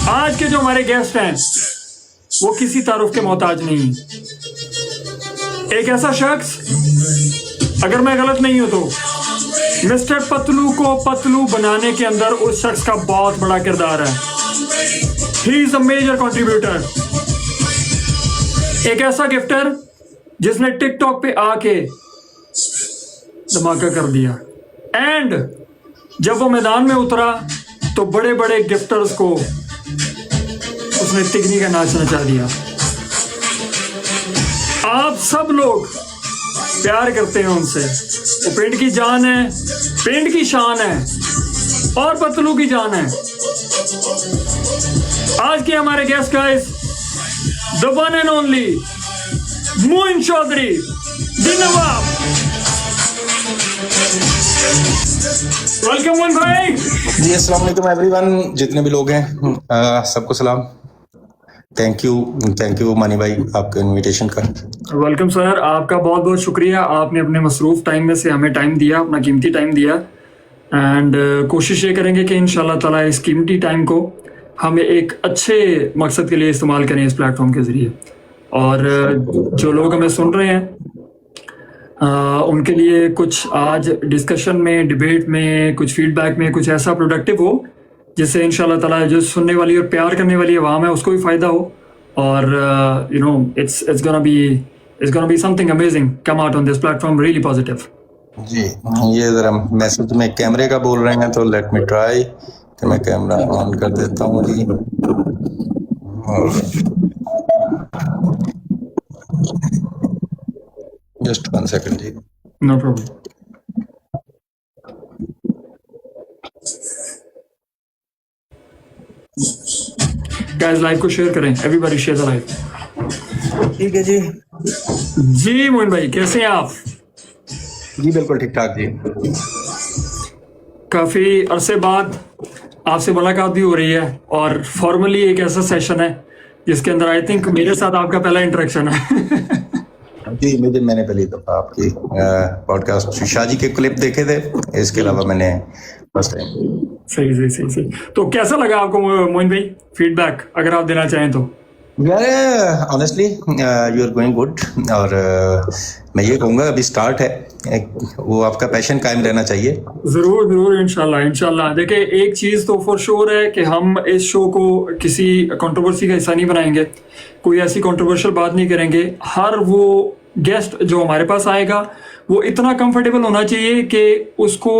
आज के जो हमारे गेस्ट हैं वो किसी तारुफ के मोहताज नहीं। एक ऐसा शख्स, अगर मैं गलत नहीं हूं तो मिस्टर पतलू को पतलू बनाने के अंदर उस शख्स का बहुत बड़ा किरदार है। He is a major contributor. एक ऐसा गिफ्टर जिसने टिकटॉक पे आके धमाका कर दिया, एंड जब वो मैदान में उतरा तो बड़े बड़े गिफ्टर्स को उसने तिगनी का नाच नचा दिया। आप सब लोग प्यार करते हैं उनसे। वो पेंट की जान है, पेंट की शान है और पतलू की जान है। आज के हमारे guest guys, the one and only Moin Chaudhry, the Nawab. Welcome Moin भाई। जी अस्सलाम वालेकुम एवरीवन, जितने भी लोग हैं सबको सलाम। थैंक यू मानी भाई आपके इनविटेशन का। वेलकम सर, आपका बहुत बहुत शुक्रिया। आपने अपने मसरूफ टाइम में से हमें टाइम दिया, अपना कीमती टाइम दिया, एंड कोशिश ये करेंगे कि इंशाल्लाह ताला इस कीमती टाइम को हम एक अच्छे मकसद के लिए इस्तेमाल करें इस प्लेटफॉर्म के ज़रिए। और जो लोग हमें सुन रहे हैं उनके लिए कुछ आज डिस्कशन में, डिबेट में, कुछ फीडबैक में कुछ ऐसा प्रोडक्टिव हो जिससे इंशाल्लाह ताला जो सुनने वाली और प्यार करने वाली आवाम है उसको भी फ़ायदा हो। और you know it's gonna be something amazing come out on this platform, really positive. जी ये ज़रा मैसेज में कैमरे का बोल रहे हैं तो लेट मी ट्राई कि मैं कैमरा ऑन कर देता हूँ जी। जस्ट 1 सेकंड जी। No problem. गाइस लाइव को शेयर करें, एवरीबॉडी शेयर द लाइव। ठीक है जी। जी मोइन भाई, कैसे हैं आप? जी बिल्कुल ठीक ठाक जी। काफ़ी अरसे बाद आपसे मुलाकात भी हो रही है और फॉर्मली एक ऐसा सेशन है जिसके अंदर आई थिंक मेरे साथ आपका पहला इंटरेक्शन है। जी मैंने पहली दफ़ा आपकी पॉडकास्ट शाजी के क्लिप देखे थे, इसके अलावा मैंने फर्स्ट टाइम। सही। तो कैसा लगा आपको मोइन भाई? फीडबैक अगर आप देना चाहें तो। यार honestly you are going good. और मैं ये कहूँगा अभी स्टार्ट है, वो आपका पैशन कायम रहना चाहिए। जरूर इंशाल्लाह। देखिए एक चीज़ तो फॉर श्योर है कि हम इस शो को किसी कंट्रोवर्सी का हिस्सा नहीं बनाएंगे, कोई ऐसी कंट्रोवर्शियल बात नहीं करेंगे। हर वो गेस्ट जो हमारे पास आएगा वो इतना कंफर्टेबल होना चाहिए कि उसको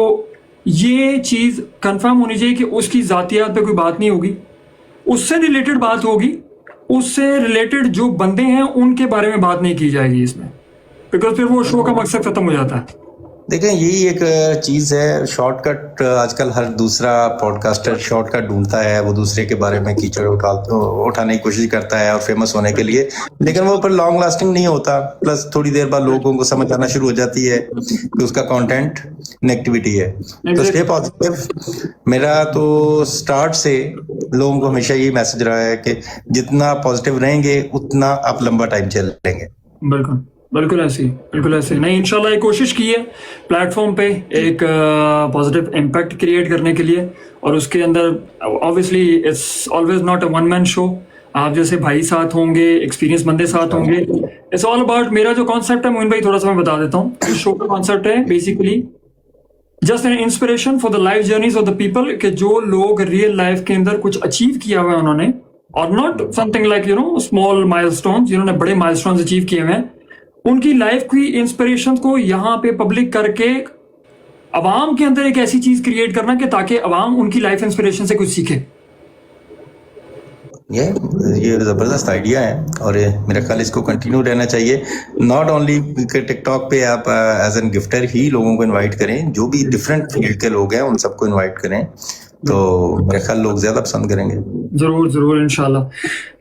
ये चीज़ कंफर्म होनी चाहिए कि उसकी ज़ातियात पे कोई बात नहीं होगी, उससे रिलेटेड बात होगी, उससे रिलेटेड जो बंदे हैं उनके बारे में बात नहीं की जाएगी इसमें, बिकॉज फिर वो शो का मकसद खत्म हो जाता है। देखें यही एक चीज़ है, शॉर्टकट आजकल हर दूसरा पॉडकास्टर शॉर्टकट ढूंढता है, वो दूसरे के बारे में कीचड़ उठाने की कोशिश करता है और फेमस होने के लिए, लेकिन वो पर लॉन्ग लास्टिंग नहीं होता। प्लस थोड़ी देर बाद लोगों को समझ आना शुरू हो जाती है कि उसका कंटेंट नेगेटिविटी है। तो स्टे पॉजिटिव। मेरा तो स्टार्ट से लोगों को हमेशा यही मैसेज रहा है कि जितना पॉजिटिव रहेंगे उतना आप लंबा टाइम चलेंगे। बिल्कुल ऐसे नहीं। इंशाल्लाह एक कोशिश की है प्लेटफॉर्म पे एक पॉजिटिव इम्पैक्ट क्रिएट करने के लिए, और उसके अंदर obviously it's always not a one man show. आप जैसे भाई साथ होंगे, एक्सपीरियंस बंदे साथ होंगे। इट्स ऑल अबाउट, मेरा जो कॉन्सेप्ट है मोइन भाई थोड़ा सा मैं बता देता हूँ। इस शो का कॉन्सेप्ट है basically just an inspiration for the life journeys of the people, कि जो लोग रियल लाइफ के अंदर कुछ अचीव किया हुआ है उन्होंने, और not something like you know small milestones, जिन्होंने बड़े माइलस्टोन्स अचीव किए हुए हैं, उनकी लाइफ की इंस्पिरेशन को यहाँ पे पब्लिक करके अवाम के अंदर एक ऐसी चीज क्रिएट करना कि ताकि अवाम उनकी लाइफ इंस्पिरेशन से कुछ सीखे। ये जबरदस्त आइडिया है और मेरा ख्याल इसको कंटिन्यू रहना चाहिए। नॉट ओनली टिकटॉक पे आप एज एन गिफ्टर ही लोगों को इनवाइट करें, जो भी डिफरेंट फील्ड के लोग हैं उन सबको इनवाइट करें, तो मेरा ख्याल लोग ज्यादा पसंद करेंगे। जरूर इंशाल्लाह।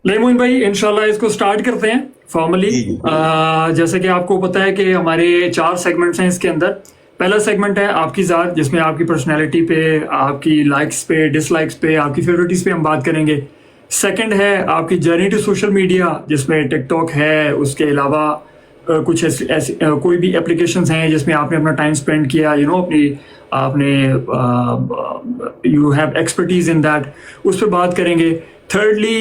नहीं मोइन भाई, इंशाल्लाह इसको स्टार्ट करते हैं फॉर्मली। जैसे कि आपको पता है कि हमारे 4 सेगमेंट्स हैं इसके अंदर। पहला सेगमेंट है आपकी ज़ात, जिसमें आपकी पर्सनैलिटी पे, आपकी लाइक्स पे, डिसलाइक्स पे, आपकी फेवरेटिस पे हम बात करेंगे। सेकंड है आपकी जर्नी टू सोशल मीडिया, जिसमें टिकटॉक है, उसके अलावा कुछ ऐसी कोई भी एप्लीकेशंस हैं जिसमें आपने अपना टाइम स्पेंड किया, यू नो आपने you have expertise in that, उस पर बात करेंगे। Thirdly,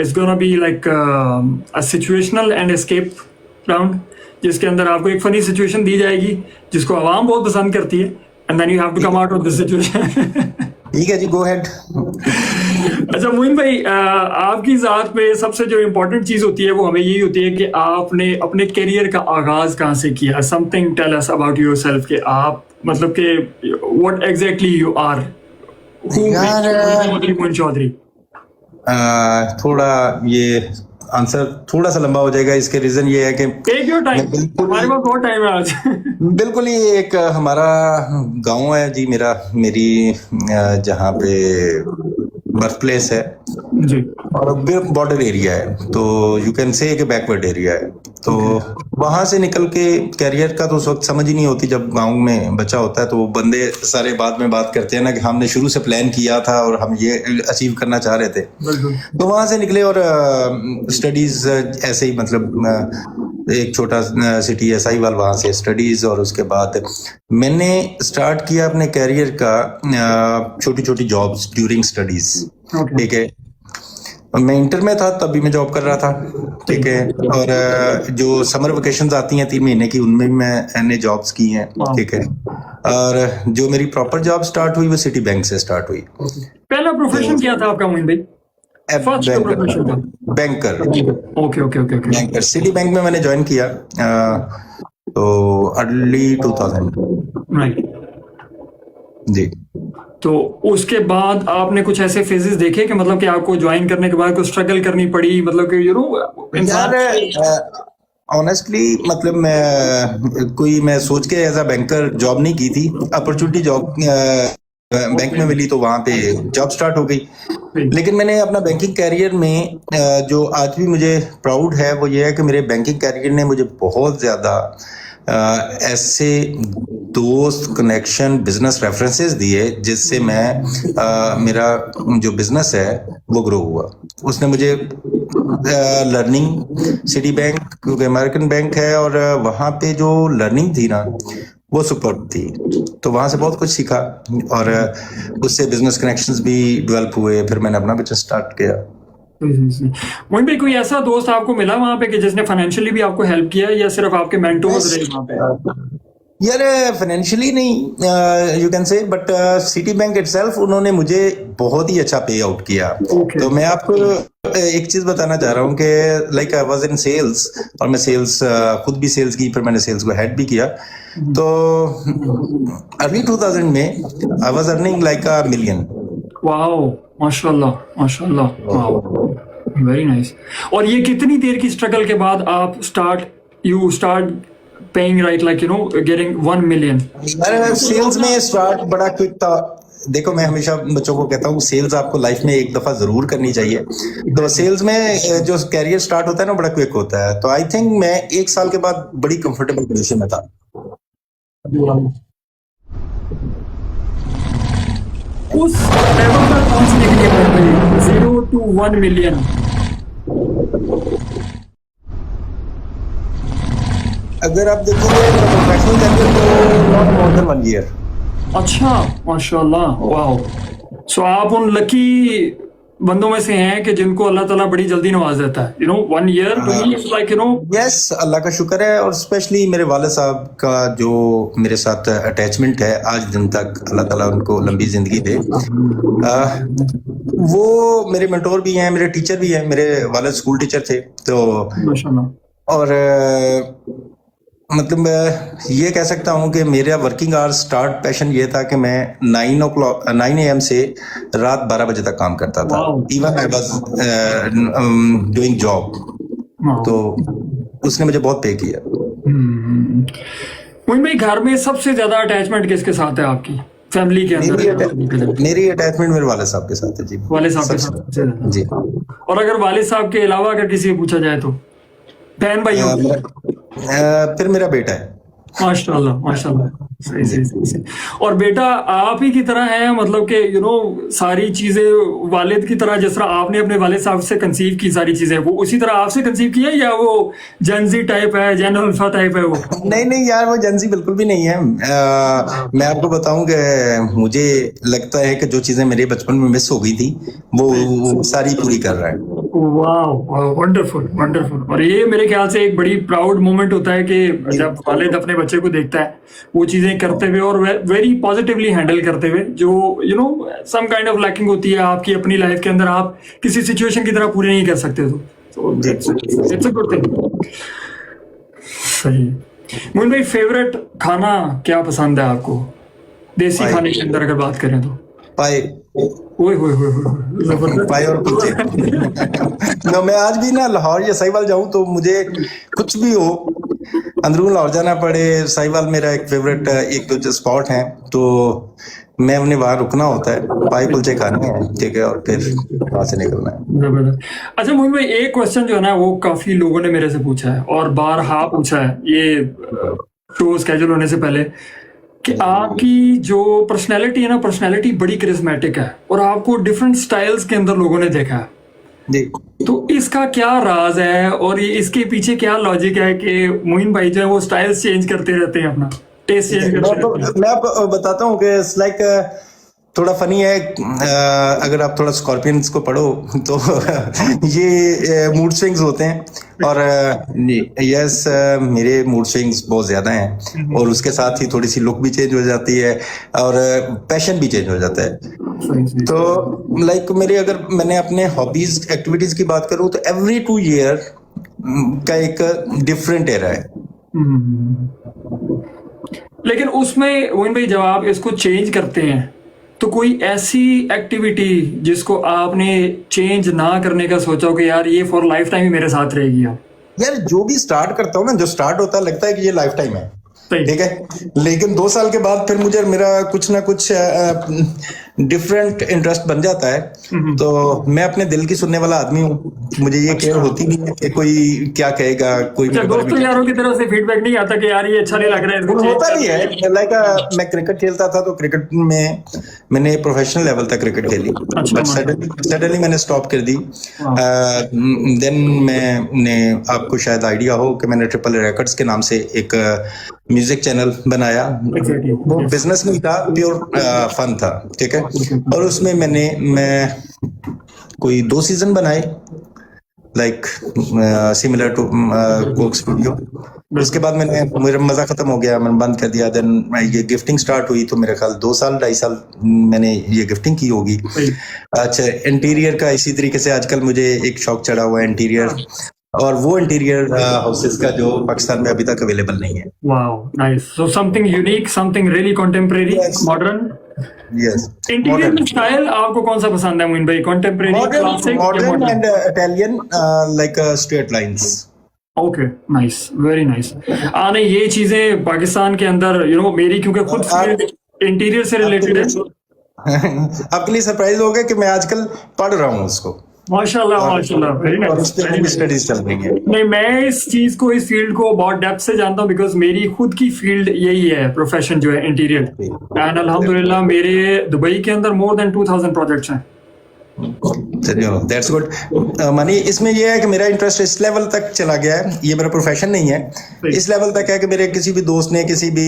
it's gonna be like a situational and escape round, जिसके अंदर आपको एक फनी सिचुएशन दी जाएगी जिसको आवाम बहुत पसंद करती है, and then you have to come out of this situation. ठीक है जी, गो हेड। अच्छा मोइन भाई, आपकी ज़ात में सबसे जो इम्पोर्टेंट चीज़ होती है वो हमें यही होती है कि आपने अपने करियर का आगाज कहाँ से किया। Something tell us about yourself कि आप मतलब कि what exactly you are. Moin Chaudhry. थोड़ा ये आंसर थोड़ा सा लंबा हो जाएगा, इसके रीजन ये है कि टेक योर टाइम, हमारे पास बहुत टाइम है आज। बिल्कुल ही एक हमारा गांव है जी, मेरी जहाँ पे बर्थ प्लेस है जी, और बॉर्डर एरिया है, तो यू कैन से कि बैकवर्ड एरिया है। तो वहां से निकल के कैरियर का तो उस वक्त समझ ही नहीं होती, जब गांव में बच्चा होता है तो वो बंदे सारे बाद में बात करते हैं ना कि हमने शुरू से प्लान किया था और हम ये अचीव करना चाह रहे थे। तो वहां से निकले और स्टडीज ऐसे ही, मतलब एक छोटा सिटी है साहिवाल, वहां से स्टडीज, और उसके बाद मैंने स्टार्ट किया अपने कैरियर का छोटी छोटी जॉब्स ड्यूरिंग स्टडीज। ठीक है, मैं इंटर में था तब भी मैं जॉब कर रहा था। ठीक है, और जो समर वेकेशंस आती हैं 3 महीने की, उनमें भी मैंने जॉब्स की हैं। ठीक है, और जो मेरी प्रॉपर जॉब स्टार्ट हुई वो सिटी बैंक से स्टार्ट हुई। पहला प्रोफेशन क्या था आपका मोइन भाई? Banker. Okay okay okay okay. Banker city bank में मैंने ज्वाइन किया तो अर्ली 2000। राइट जी। तो उसके बाद आपने कुछ ऐसे फेजेस देखे कि मतलब कि आपको ज्वाइन करने के बाद कुछ स्ट्रगल करनी पड़ी, मतलब कि ऑनेस्टली मतलब मैं सोच के एज अ बैंकर जॉब नहीं की थी, अपॉर्चुनिटी जॉब बैंक में मिली तो वहां पे जॉब स्टार्ट हो गई। लेकिन मैंने अपना बैंकिंग कैरियर में जो आज भी मुझे प्राउड है वो ये है कि मेरे बैंकिंग कैरियर ने मुझे बहुत ज्यादा ऐसे दोस्त, कनेक्शन, बिजनेस रेफरेंसेस दिए जिससे मैं मेरा जो बिजनेस है वो ग्रो हुआ। उसने मुझे लर्निंग, सिटी बैंक क्योंकि अमेरिकन बैंक है और वहाँ पे जो लर्निंग थी ना वो सुपर थी, तो वहां से बहुत कुछ सीखा और उससे बिजनेस कनेक्शंस भी डेवलप हुए। फिर मैंने अपना बिजनेस स्टार्ट किया। मोइन भाई, कोई ऐसा दोस्त आपको मिला वहां पे कि जिसने फाइनेंशियली भी आपको हेल्प किया या सिर्फ आपके मेंटोर्स रहे वहां पे? यार फाइनेंशियली नहीं, you can say, but city bank itself उन्होंने मुझे बहुत ही अच्छा पे आउट किया। तो मैं आपको एक चीज बताना चाह रहा हूँ कि like I was in sales, और मैं सेल्स खुद भी सेल्स की, फिर मैंने सेल्स को हेड भी किया। तो अर्ली 2000 में I was earning like $1 million। Wow, माशाल्लाह माशाल्लाह, वाओ, वेरी नाइस। और ये कितनी देर की स्ट्रगल के बाद आप you start paying, right, like you know getting $1 million? Sales में स्टार्ट बड़ा क्विक था। देखो मैं हमेशा बच्चों को कहता हूँ सेल्स आपको लाइफ में एक दफा जरूर करनी चाहिए। तो सेल्स में जो कैरियर स्टार्ट होता है ना बड़ा क्विक होता है। तो आई थिंक मैं 1 साल के बाद बड़ी कंफर्टेबल पोजीशन में था। उस लेवल पर पहुंचने के लिए 0 to 1 million, अगर आप देखोगे प्रोफेशनल कैरियर तो नॉट मोर देन 1 year। अच्छा, माशाल्लाह, वाओ। सो आप उन लकी बंदों में से हैं कि जिनको अल्लाह ताला बड़ी जल्दी नवाज देता है। 1 year to me is like yes, Allah का शुक्र है। और स्पेशली मेरे वालिद साहब का जो मेरे साथ अटैचमेंट है आज दिन तक, अल्लाह ताला उनको लंबी जिंदगी दे। वो मेरे मेंटोर भी हैं, मेरे टीचर भी हैं। मेरे वालिद स्कूल टीचर थे, तो माशाल्लाह। और मतलब मैं ये कह सकता हूँ कि मेरा वर्किंग आवर्स स्टार्ट पैशन ये था कि मैं 9 AM से रात 12 बजे तक काम करता था। Even I was doing job. तो उसने मुझे बहुत पे किया। मोइन भाई, घर में सबसे ज्यादा अटैचमेंट किसके साथ है आपकी फैमिली के अंदर? मेरी अटैचमेंट मेरे वाले साहब के साथ है जी। वाले साहब के साथ जी। और अगर वाले साहब के अलावा अगर किसी से पूछा जाए तो बहन भाइयों? फिर मेरा बेटा है। माशाल्लाह माशाल्लाह। सही सही सही सही। और बेटा आप ही की तरह है, मतलब कि सारी चीजें वालिद की तरह, जिस तरह आपने अपने वालिद साहब से कंसीव की सारी चीजें, वो उसी तरह आपसे कंसीव किया, या वो जेनजी टाइप है, जेन अल्फा टाइप है वो? नहीं नहीं यार, वो जेंजी बिल्कुल भी नहीं है। मैं आपको बताऊं कि मुझे लगता है कि जो चीजें मेरे बचपन में मिस हो गई थी वो सारी पूरी कर रहा है। वाह, वंडरफुल वंडरफुल। और ये मेरे ख्याल से एक बड़ी प्राउड मोमेंट होता है कि जब वालिद अपने बच्चे को देखता है वो चीजें करते हुए और वेरी पॉजिटिवली हैंडल करते हुए, जो सम काइंड ऑफ लैकिंग होती है आपकी अपनी लाइफ के अंदर, आप किसी सिचुएशन की तरह पूरी नहीं कर सकते, तो इट्स अ गुड थिंग। सही। मोइन भाई, फेवरेट खाना क्या पसंद है आपको, देसी पाए खाने के अंदर अगर बात करें तो? पाए ओए होए होए होए, जबरदस्त। पाए और कुलचे। no, मैं आज भी ना लाहौर या साहिवाल जाऊं तो मुझे कुछ भी हो, अंदरून लाहौर जाना पड़े, साहिवाल मेरा एक फेवरेट एक दो स्पॉट है, तो मैं उन्हें वहां रुकना होता है, पाए कुलचे खाने हैं, ठीक है, और फिर वहां से निकलना है। जबरदस्त। अच्छा मोहित भाई, एक क्वेश्चन जो है ना वो काफी लोगों ने मेरे से पूछा है और बारहा पूछा है ये शो स्केड्यूल होने से पहले, कि आपकी जो पर्सनैलिटी है ना, पर्सनैलिटी बड़ी करिश्मेटिक है और आपको डिफरेंट स्टाइल्स के अंदर लोगों ने देखा है, जी। तो इसका क्या राज है और ये इसके पीछे क्या लॉजिक है कि मोइन भाई जो है वो स्टाइल्स चेंज करते रहते हैं, अपना टेस्ट चेंज करते रहते हैं? मैं आपको बताता हूँ कि इट्स लाइक थोड़ा फनी है। अगर आप थोड़ा स्कॉर्पियंस को पढ़ो तो ये मूड स्विंग्स होते हैं, और यस मेरे मूड स्विंग्स बहुत ज्यादा हैं, और उसके साथ ही थोड़ी सी लुक भी चेंज हो जाती है और पैशन भी चेंज हो जाता है। तो लाइक मेरे, अगर मैंने अपने हॉबीज एक्टिविटीज की बात करूँ तो एवरी 2 ईयर का एक डिफरेंट एरा है। लेकिन उसमें मोइन भाई जब आप इसको चेंज करते हैं तो कोई ऐसी एक्टिविटी जिसको आपने चेंज ना करने का सोचा हो कि यार ये फॉर लाइफ टाइम ही मेरे साथ रहेगी? यार जो भी स्टार्ट करता हूँ ना, जो स्टार्ट होता है लगता है कि ये लाइफ टाइम है, ठीक है, लेकिन 2 साल के बाद फिर मुझे मेरा कुछ ना कुछ डिफरेंट इंटरेस्ट बन जाता है। तो मैं अपने दिल की सुनने वाला आदमी हूँ, मुझे ये केयर होती नहीं है कि कोई क्या कहेगा, कोई मेरे बारे में दोस्तों यारों की तरफ से फीडबैक नहीं आता कि यार ये अच्छा नहीं लग रहा है, इसको change होता कर नहीं है। लाइक मैं क्रिकेट खेलता था तो क्रिकेट में मैंने प्रोफेशनल लेवल तक क्रिकेट खेली, बट सडनली मैंने स्टॉप कर दी। देन मैंने, आपको शायद आइडिया हो कि मैंने ट्रिपल रिकॉर्ड्स के नाम से एक म्यूजिक चैनल बनाया। वो बिजनेस नहीं था, प्योर फन था, ठीक है, और उसमें मैं कोई 2 सीजन बनाए, like similar to Coke Studio. उसके बाद मेरा मजा खत्म हो गया, मैंने बंद कर दिया। देन ये गिफ्टिंग स्टार्ट हुई, तो मेरे ख्याल 2 साल 2.5 साल मैंने ये गिफ्टिंग की होगी। अच्छा, इंटीरियर का इसी तरीके से आजकल मुझे एक शौक चढ़ा हुआ है इंटीरियर, और वो इंटीरियर हाउसेस का जो पाकिस्तान में अभी तक अवेलेबल नहीं है। Wow, nice. So something unique, something really contemporary, modern. Yes, interior में स्टाइल आपको कौन सा पसंद है मोइन भाई, contemporary, classic, modern and Italian, like straight lines. Okay, nice, very nice. नहीं, ये चीजें पाकिस्तान के अंदर मेरी क्योंकि खुद इंटीरियर से रिलेटेड है। आपके लिए सरप्राइज होगा कि मैं आजकल पढ़ रहा हूँ उसको। माशाल्लाह माशाल्लाह, वेरी और नाइस। उस पे मेरी स्टडीज चल रही है। नहीं, मैं इस चीज को, इस फील्ड को बहुत डेप्थ से जानता हूँ, बिकॉज मेरी खुद की फील्ड यही है, प्रोफेशन जो है इंटीरियर, एंड अल्हम्दुलिल्लाह मेरे दुबई के अंदर मोर देन 2000 प्रोजेक्ट्स हैं। That's good money. इसमें ये है कि मेरा इंटरेस्ट इस लेवल तक चला गया है, ये मेरा प्रोफेशन नहीं है, इस लेवल तक है कि मेरे किसी भी दोस्त ने, किसी भी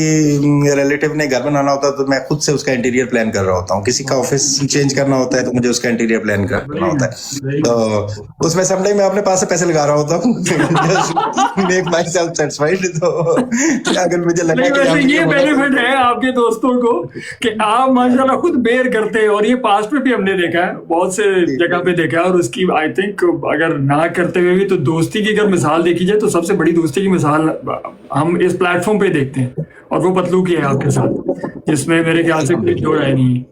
रिलेटिव ने घर बनाना होता है तो मैं खुद से उसका इंटीरियर प्लान कर रहा होता हूँ। किसी का ऑफिस चेंज करना होता है तो मुझे उसका इंटीरियर प्लान करना होता है, तो उसमें समटाइम मैं अपने पास से पैसे लगा रहा होता हूँ, मेक माई सेल्फ सेटिस्फाइड। तो अगर मुझे लगा कि ये बेनिफिट है आपके दोस्तों को कि आप माशाल्लाह खुद बेयर करते हैं, और ये पास्ट में भी हमने देखा है, बहुत जगह पे देखा है, और उसकी आई थिंक अगर ना करते हुए भी तो दोस्ती की अगर मिसाल देखी जाए तो सबसे बड़ी दोस्ती की मिसाल हम इस प्लेटफॉर्म पे देखते हैं, और वो पतलू की है आपके साथ, जिसमें मेरे ख्याल से कोई दो राय नहीं है।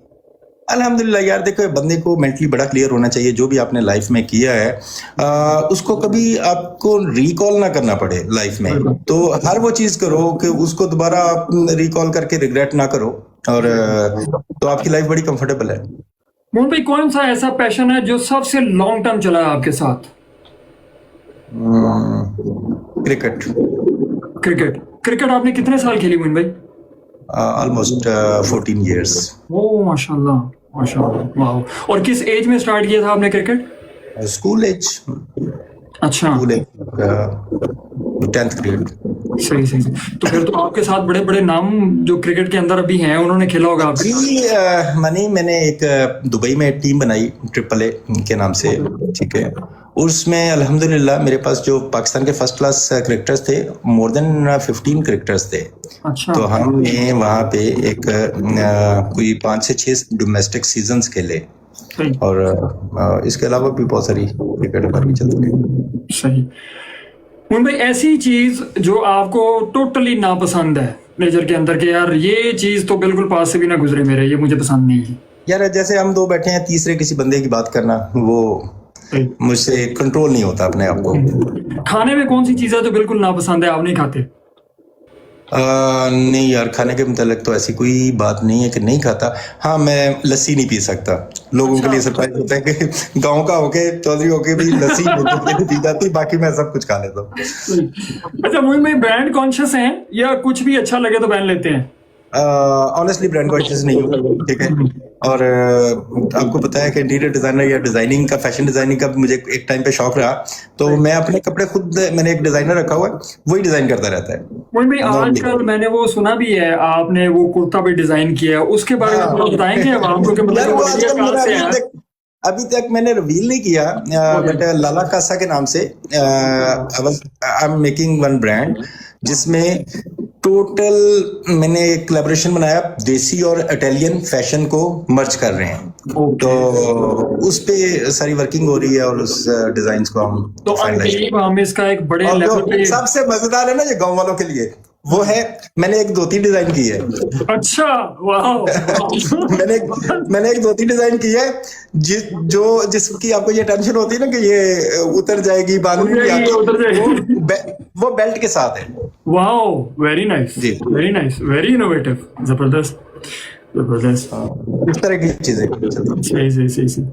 अल्हम्दुलिल्लाह यार, देखो बंदे को मेंटली बड़ा क्लियर होना चाहिए, जो भी आपने लाइफ में किया है उसको कभी आपको रिकॉल ना करना पड़े लाइफ में। तो हर वो चीज करो कि उसको दोबारा आप रिकॉल करके रिग्रेट ना करो, और तो आपकी लाइफ बड़ी कंफर्टेबल है। मोहन भाई, कौन सा ऐसा पैशन है जो सबसे लॉन्ग टर्म चला है आपके साथ? क्रिकेट। क्रिकेट। क्रिकेट आपने कितने साल खेली मोहन भाई? Almost 14 years. ओ माशाल्लाह, माशाल्लाह, वाह। और किस एज में स्टार्ट किया था आपने क्रिकेट? स्कूल एज, अच्छा, स्कूल एज, 10th grade. सही सही सही। तो फिर तो आपके साथ बड़े बड़े नाम जो क्रिकेट के अंदर अभी हैं उन्होंने खेला होगा आपके साथ। जी मैंने एक दुबई में टीम बनाई AAA के नाम से, ठीक है। उसमें अल्हम्दुलिल्लाह मेरे पास जो पाकिस्तान के फर्स्ट क्लास क्रिकेटर्स थे, मोर देन 15 क्रिकेटर्स थे। अच्छा, तो हमने वहाँ पे एक कोई 5 से 6 डोमेस्टिक सीजन्स खेले, सही और इसके अलावा भी बहुत सारी क्रिकेट हमारी चलती है। सही। मोइन भाई, ऐसी चीज जो आपको टोटली नापसंद है नेचर के अंदर के, यार ये चीज तो बिल्कुल पास से भी ना गुजरे मेरे, ये मुझे पसंद नहीं है। यार जैसे हम दो बैठे हैं, तीसरे किसी बंदे की बात करना, वो सही। मुझसे कंट्रोल नहीं होता अपने आप को। खाने में कौन सी चीज है जो बिल्कुल नापसंद है, आप नहीं खाते? नहीं यार, खाने के मुतालिक तो ऐसी कोई बात नहीं है कि नहीं खाता। हाँ, मैं लस्सी नहीं पी सकता। लोगों के लिए सरप्राइज होता है कि गांव का होके, चौधरी होके भी लस्सी नहीं पी जाती, बाकी मैं सब कुछ खा लेता हूँ। अच्छा मोइन भाई, ब्रांड कॉन्शियस हैं या कुछ भी अच्छा लगे तो पहन लेते हैं? ऑनेस्टली ब्रांड कॉन्शियस नहीं हूँ, ठीक है। और आपको पता है कि इंटीरियर डिजाइनर या डिजाइनिंग का, फैशन डिजाइनिंग का मुझे एक टाइम पे शौक रहा, तो मैं अपने कपड़े खुद, मैंने एक डिजाइनर रखा हुआ है, वही डिजाइन करता रहता है। मोइन भाई, आजकल मैंने वो सुना भी है, आपने वो कुर्ता भी डिजाइन किया है, उसके बारे में थोड़ा बताएंगे अब आपको कि मतलब वो आइडिया कहाँ से आया? अभी तक मैंने रिवील नहीं किया, बट लाला कासा के नाम से I am making one brand, जिसमें टोटल मैंने एक कोलैबोरेशन बनाया, देसी और इटालियन फैशन को मर्ज कर रहे हैं। तो उस पे सारी वर्किंग हो रही है और उस डिजाइन को हम तो हम इसका एक बड़े लेवल पे। सबसे मजेदार है ना ये गांव वालों के लिए, वो है मैंने एक धोती डिजाइन की है। अच्छा, वाह। मैंने एक धोती डिजाइन की है जिसकी आपको ये टेंशन होती है ना कि ये उतर जाएगी, बांधनी नहीं आती, वो बेल्ट के साथ है। Wow, very nice, very nice, very innovative, जबरदस्त जबरदस्त। इस तरह की चीजें सही सही सही सही।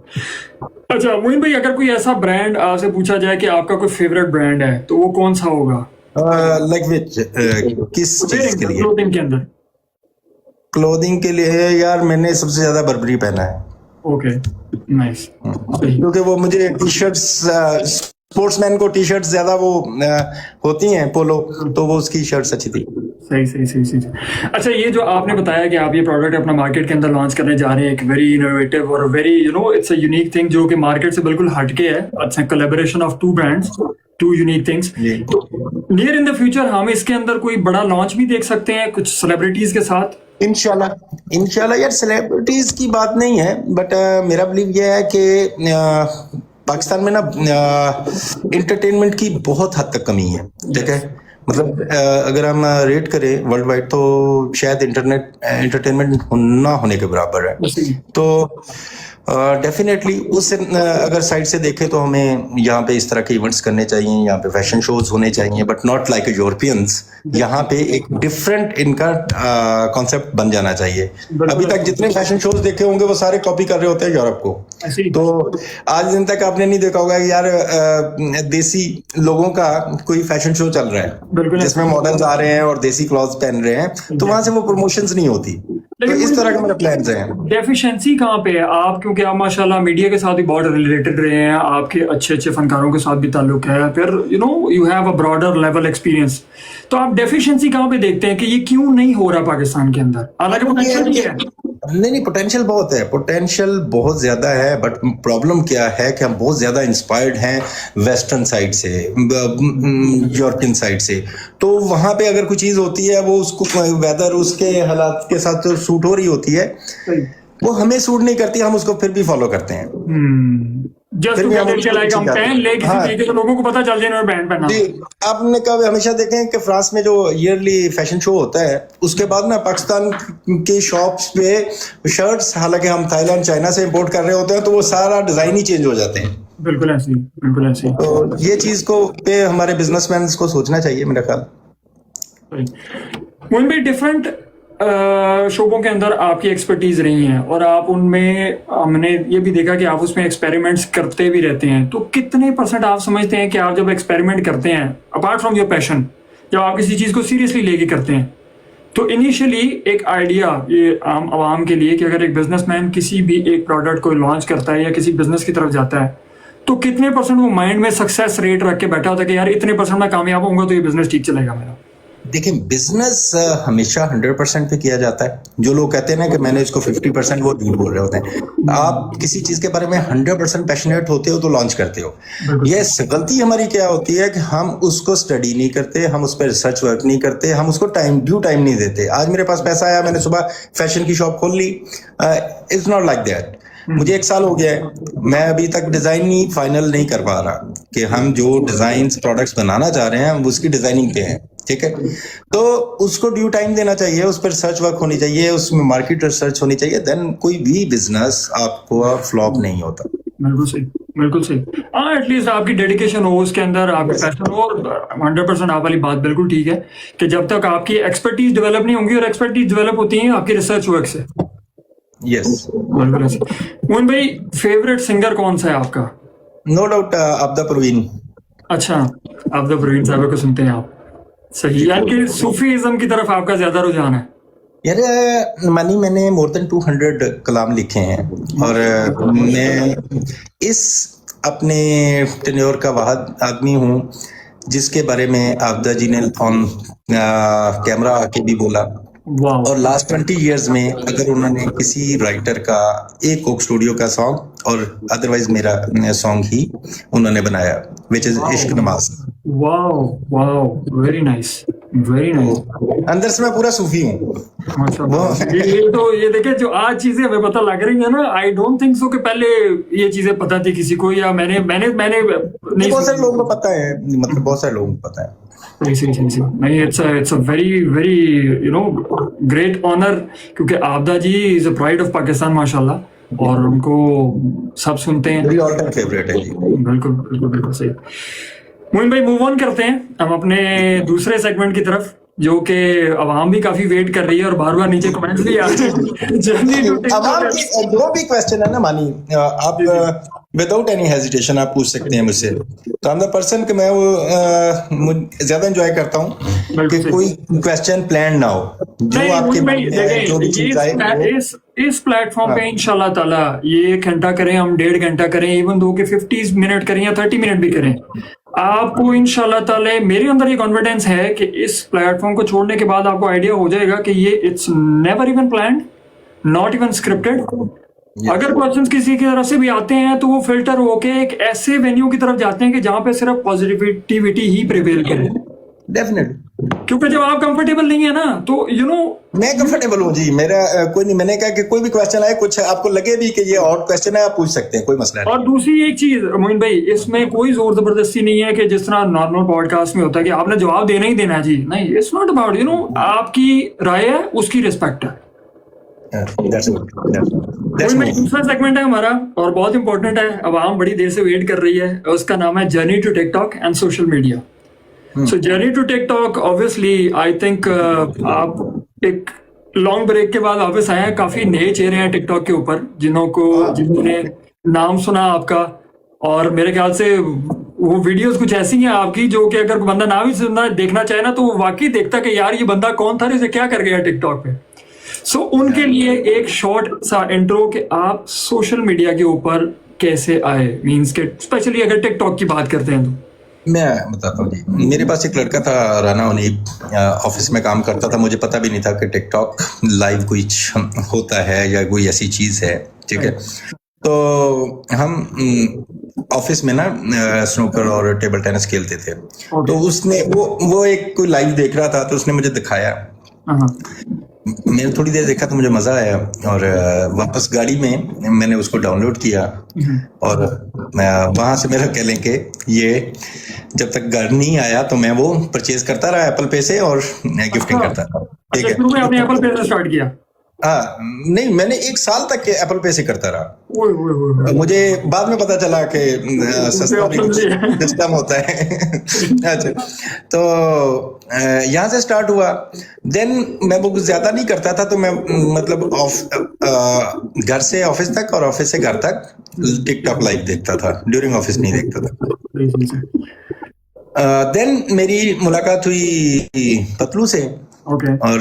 अच्छा मोइन भाई, अगर कोई ऐसा ब्रांड आपसे पूछा जाए कि आपका कोई फेवरेट ब्रांड है, तो वो कौन सा होगा? लाइक विच, किस चीज के लिए? क्लोथिंग के अंदर। क्लोथिंग के लिए यार मैंने सबसे ज्यादा बर्बरी पहना है। Okay, nice. क्योंकि वो मुझे टी शर्ट्स, स्पोर्ट्समैन को टी शर्ट्स ज्यादा वो होती हैं पोलो, तो वो उसकी शर्ट्स अच्छी थी। सही सही सही सही। अच्छा, ये जो आपने बताया कि आप ये प्रोडक्ट अपना मार्केट के अंदर लॉन्च करने जा रहे हैं, एक वेरी इनोवेटिव और very it's a unique thing जो कि मार्केट से बिल्कुल हटके है। अच्छा, collaboration of two brands, two unique things. Near in the future हम इसके अंदर कोई बड़ा लॉन्च भी देख सकते हैं कुछ सेलिब्रिटीज के साथ? इंशाल्लाह यार, सेलिब्रिटीज की बात नहीं है, बट मेरा बिलीव ये है कि पाकिस्तान में ना एंटरटेनमेंट की बहुत हद तक कमी है, ठीक है। मतलब अगर हम रेट करें वर्ल्ड वाइड, तो शायद एंटरटेनमेंट ना होने के बराबर है। तो डेफिनेटली उस अगर साइड से देखें तो हमें यहाँ पे इस तरह के इवेंट्स करने चाहिए, यहाँ पे फैशन शोज होने चाहिए, बट नॉट लाइक यूरोपियंस। यहाँ पे एक डिफरेंट इनका कॉन्सेप्ट बन जाना चाहिए। अभी तक जितने फैशन शोज देखे होंगे वो सारे कॉपी कर रहे होते हैं यूरोप को। तो आज दिन तक आपने नहीं देखा होगा कि यार देसी लोगों का कोई फैशन शो चल रहा है जिसमें मॉडल्स आ रहे हैं और देसी क्लॉथ्स पहन रहे हैं, तो वहां से वो प्रमोशंस नहीं होती। तो इस तरह के मेरे प्लान्स हैं। डेफिशिएंसी कहाँ पे है आप, क्योंकि आप माशाल्लाह मीडिया के साथ भी बहुत रिलेटेड रहे हैं, आपके अच्छे अच्छे फनकारों के साथ भी ताल्लुक है, फिर you have a broader level experience, तो आप डेफिशिएंसी कहाँ पे देखते हैं कि ये क्यों नहीं हो रहा पाकिस्तान के अंदर? हालांकि पोटेंशियल है। नहीं, पोटेंशियल बहुत है, पोटेंशियल बहुत ज्यादा है, बट प्रॉब्लम क्या है कि हम बहुत ज्यादा इंस्पायर्ड हैं वेस्टर्न साइड से, यूरोपियन साइड से। तो वहां पे अगर कोई चीज होती है, वो उसको वेदर उसके हालात के साथ सूट हो रही होती है, वो हमें सूट नहीं करती, हम उसको फिर भी फॉलो करते हैं। Just to get it, like हम पहन ले किसी तरीके से लोगों को पता चल जाए उन्होंने बैंड पहना। जी, आपने कभी हमेशा देखें कि फ्रांस में जो ईयरली फैशन शो होता है, उसके बाद ना पाकिस्तान की शॉप्स पे शर्ट्स, हालांकि हम थाईलैंड चाइना से इंपोर्ट कर रहे होते हैं, तो वो सारा डिजाइन ही चेंज हो जाते हैं। बिल्कुल ऐसे, बिल्कुल ऐसे। तो ये चीज को पे हमारे बिजनेसमैन को सोचना चाहिए मेरा ख्याल। मोइन भाई, डिफरेंट शोबों के अंदर आपकी एक्सपर्टीज रही है और आप उनमें, हमने ये भी देखा कि आप उसमें एक्सपेरिमेंट्स करते भी रहते हैं, तो कितने % आप समझते हैं कि आप जब एक्सपेरिमेंट करते हैं, अपार्ट फ्रॉम योर पैशन, जब आप किसी चीज को सीरियसली लेके करते हैं, तो इनिशियली एक आइडिया ये आम आवाम के लिए कि अगर एक बिजनेसमैन किसी भी एक प्रोडक्ट को लॉन्च करता है या किसी बिजनेस की तरफ जाता है तो कितने परसेंट वो माइंड में सक्सेस रेट रख के बैठा होता है कि यार इतने परसेंट मैं कामयाब होऊंगा तो ये बिजनेस ठीक चलेगा मेरा? देखिए, बिजनेस हमेशा 100% पे किया जाता है। जो लोग कहते हैं ना कि मैंने इसको 50%, वो झूठ बोल रहे होते हैं। आप किसी चीज के बारे में 100% पैशनेट होते हो तो लॉन्च करते हो। ये गलती हमारी क्या होती है कि हम उसको स्टडी नहीं करते, हम उस पर रिसर्च वर्क नहीं करते, हम उसको ड्यू टाइम नहीं देते। आज मेरे पास पैसा आया, मैंने सुबह फैशन की शॉप खोल ली। It's not like that. मुझे 1 साल हो गया है, मैं अभी तक डिजाइन नहीं फाइनल नहीं कर पा रहा कि हम जो डिजाइन प्रोडक्ट्स बनाना चाह रहे हैं हम उसकी डिजाइनिंग पे हैं, ठीक है। तो उसको ड्यू टाइम देना चाहिए, उस पर रिसर्च वर्क होनी चाहिए, उसमें मार्केट रिसर्च होनी चाहिए, देन कोई भी बिजनेस आपको फ्लॉप नहीं होता। बिल्कुल सही, बिल्कुल सही। हाँ, एटलीस्ट आपकी डेडिकेशन हो उसके अंदर, आपका पैशन हो। 100% आप वाली बात बिल्कुल ठीक है कि जब तक आपकी एक्सपर्टीज डेवलप नहीं होंगी, और एक्सपर्टीज डेवलप होती है आपकी रिसर्च वर्क से। यस, बिल्कुल ऐसे। मोइन भाई, फेवरेट सिंगर कौन सा है आपका? No doubt Abida Parveen. अच्छा, अब्दा परवीन साहब को सुनते हैं आप? सही, यानी कि सूफीइज्म की तरफ आपका ज्यादा रुझान है? यार मैंने मोर देन 200 कलाम लिखे हैं, और मैं इस अपने टेन्योर का वाहद आदमी हूँ जिसके बारे में आबदा जी ने ऑन कैमरा आके भी बोला। वाह। और लास्ट 20 इयर्स में अगर उन्होंने किसी राइटर का एक कोक स्टूडियो का सॉन्ग और अदरवाइज मेरा सॉन्ग ही उन्होंने बनाया, विच इज इश्क नमाज। Wow wow, very nice, very nice. अंदर से मैं पूरा सूफी हूँ। ये देखे जो आज चीजें हमें पता लग रही है ना, आई डोंट थिंक सो कि पहले ये चीजें पता थी किसी को, या मैंने नहीं। बहुत सारे लोगों को पता है, मतलब बहुत सारे लोगों को पता है। नहीं, it's a very very great honour, क्योंकि Abida ji is a pride of Pakistan माशाल्लाह, और उनको सब सुनते हैं। मेरी ऑल टाइम फेवरेट है जी। बिल्कुल बिल्कुल बिल्कुल सही। मोइन भाई, मूव ऑन करते हैं हम अपने दूसरे सेगमेंट की तरफ, जो कि आवाम भी काफी वेट कर रही है, और बार बार नीचे कमेंट्स भी आ रहे हैं। आवाम की जो भी क्वेश्चन है ना मानी, आप विदाउट एनी हेजिटेशन आप पूछ सकते हैं मुझसे। तो आई एम द पर्सन कि मैं वो ज्यादा एंजॉय करता हूँ कि कोई क्वेश्चन प्लान ना हो, जो आपके मन में है, जो भी चीज आए। इस प्लेटफॉर्म पे इंशाल्लाह ताला ये 1 घंटा करें, हम 1.5 घंटा करें, इवन दो के 50 मिनट करें या 30 मिनट भी करें, आपको इंशाल्लाह ताला, मेरे अंदर ये कॉन्फिडेंस है कि इस प्लेटफॉर्म को छोड़ने के बाद आपको आइडिया हो जाएगा कि ये it's never even planned, not even scripted. अगर क्वेश्चंस किसी की तरफ से भी आते हैं तो वो फिल्टर होके एक ऐसे वेन्यू की तरफ जाते हैं कि जहां पे सिर्फ पॉजिटिविटी ही प्रिवेल करे। डेफिनेटली, क्योंकि जब आप कंफर्टेबल नहीं है ना, तो मैं कंफर्टेबल हूँ जी। मेरा कोई नहीं, मैंने कहा कि कोई भी क्वेश्चन आए, कुछ आपको लगे भी कि ये और क्वेश्चन है, आप पूछ सकते हैं, कोई मसला नहीं। और दूसरी एक चीज मोइन भाई, इसमें कोई जोर जबरदस्ती नहीं है कि जिस तरह नॉर्मल पॉडकास्ट में होता है कि आपने जवाब देना ही देना जी, नहीं, इट्स नॉट अबाउट आपकी राय है, उसकी रिस्पेक्ट है। दूसरा सेगमेंट है हमारा, और बहुत इंपॉर्टेंट है, आवाम बड़ी देर से वेट कर रही है, उसका नाम है journey to TikTok and social media. So journey to TikTok, obviously I think आप एक लॉन्ग ब्रेक के बाद वापस आए हैं। काफी नए चेहरे हैं टिकटॉक के ऊपर जिन्होंने नाम सुना आपका, और मेरे ख्याल से वो वीडियोस कुछ ऐसी हैं आपकी जो कि अगर बंदा ना भी सुनना देखना चाहे ना, तो वो वाकई देखता कि यार ये बंदा कौन था, इसे क्या कर गया टिकटॉक पे। सो उनके लिए एक शॉर्ट सा इंट्रो कि आप सोशल मीडिया के ऊपर कैसे आए, मींस के स्पेशली अगर टिकटॉक की बात करते हैं तो। मैं बताता हूँ जी। मेरे पास एक लड़का था, राना उनीब, ऑफिस में काम करता था। मुझे पता भी नहीं था कि टिकटॉक लाइव कुछ होता है या कोई ऐसी चीज है, ठीक है। तो हम ऑफिस में ना स्नूकर और टेबल टेनिस खेलते थे। तो उसने वो एक कोई लाइव देख रहा था, तो उसने मुझे दिखाया। मैंने थोड़ी देर देखा तो मुझे मजा आया, और वापस गाड़ी में मैंने उसको डाउनलोड किया, और वहां से मेरा कह लें कि ये जब तक घर नहीं आया तो मैं वो परचेज करता रहा एप्पल पे से, और गिफ्टिंग करता रहा। ठीक है, आपने एप्पल पे से स्टार्ट किया? हाँ, नहीं, मैंने 1 साल तक के एप्पल पे से करता रहा। मुझे बाद में पता चला कि सस्ता भी सिस्टम होता है। अच्छा, तो यहाँ से स्टार्ट हुआ। देन मैं वो ज्यादा नहीं करता था, तो मैं मतलब घर से ऑफिस तक और ऑफिस से घर तक टिकटॉक लाइव देखता था, ड्यूरिंग ऑफिस नहीं देखता था। देन मेरी मुलाकात हुई पतलू से। ओके। और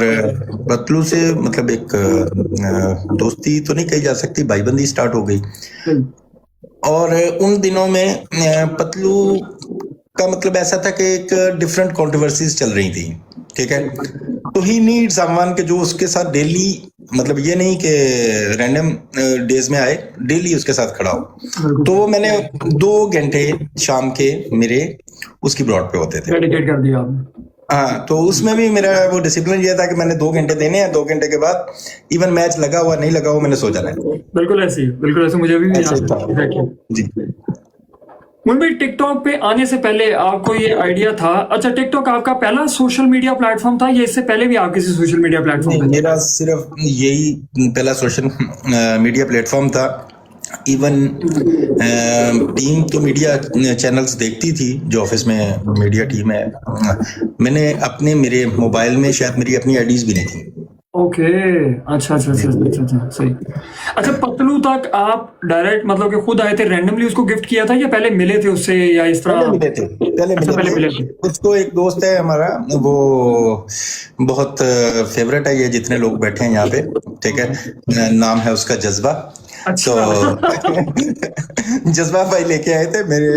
पतलू से मतलब एक दोस्ती तो नहीं कही जा सकती, भाईबंदी स्टार्ट हो गई। और उन दिनों में पतलू का मतलब ऐसा था कि एक डिफरेंट कंट्रोवर्सीज चल रही थी, ठीक है। तो ही नीड समवन के जो उसके साथ डेली, मतलब ये नहीं कि रैंडम डेज में आए, डेली उसके साथ खड़ा हो। तो वो मैंने 2 घंटे शाम के मेरे उसकी ब्रॉड पे होते थे। डेडिकेट कर दिया आपने। हाँ, तो उसमें भी मेरा वो डिसिप्लिन ये था कि मैंने 2 घंटे देने हैं, 2 घंटे के बाद इवन मैच लगा हुआ नहीं लगा हुआ मैंने सो जाना है। बिल्कुल ऐसे ही, बिल्कुल ऐसे मुझे भी ऐसे ही था। Exactly। जी। मुझे भी टिकटॉक पे आने से पहले आपको ये आइडिया था? अच्छा, टिकटॉक आपका पहला सोशल मीडिया प्लेटफॉर्म था या इससे पहले भी आप किसी सोशल मीडिया प्लेटफॉर्म नहीं, पे थे? मेरा सिर्फ यही पहला सोशल मीडिया प्लेटफॉर्म था। इवन टीम तो मीडिया चैनल्स देखती थी जो ऑफिस में मीडिया टीम है। मैंने अपने मेरे मोबाइल में शायद मेरी अपनी आईडीज भी नहीं थी। ओके, अच्छा अच्छा अच्छा अच्छा अच्छा, सही। अच्छा, पतलू तक आप डायरेक्ट मतलब कि खुद आए थे, रैंडमली उसको गिफ्ट किया था या पहले मिले थे उससे या इस तरह? पहले मिले थे, पहले अच्छा, पहले मिले मिले थे। थे। उसको एक दोस्त है हमारा, वो बहुत फेवरेट है, ये जितने लोग बैठे हैं यहाँ पे, ठीक है। नाम है उसका जज्बा। तो अच्छा। जज्बा भाई लेके आए थे मेरे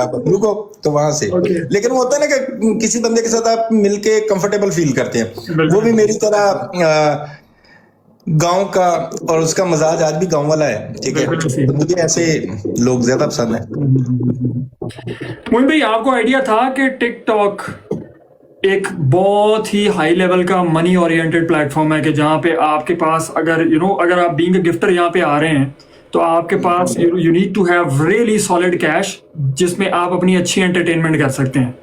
बबलू को, तो वहां से। ओके। लेकिन वो होता है ना कि किसी बंदे के साथ आप मिलके कंफर्टेबल फील करते हैं, बिल्कुल। वो भी मेरी तरह गांव का, और उसका मजाज आज भी गांव वाला है, ठीक है। बिल्कुल ऐसे ही। तो मुझे ऐसे लोग ज्यादा पसंद है। मोइन भाई, आपको आइडिया था कि टिकटॉक एक बहुत ही हाई लेवल का मनी ओरिएंटेड प्लेटफॉर्म है कि जहां पे आपके पास अगर अगर आप बीइंग अ गिफ्टर यहाँ पे आ रहे हैं तो आपके पास you need to have really solid cash जिसमें आप अपनी अच्छी एंटरटेनमेंट कर सकते हैं?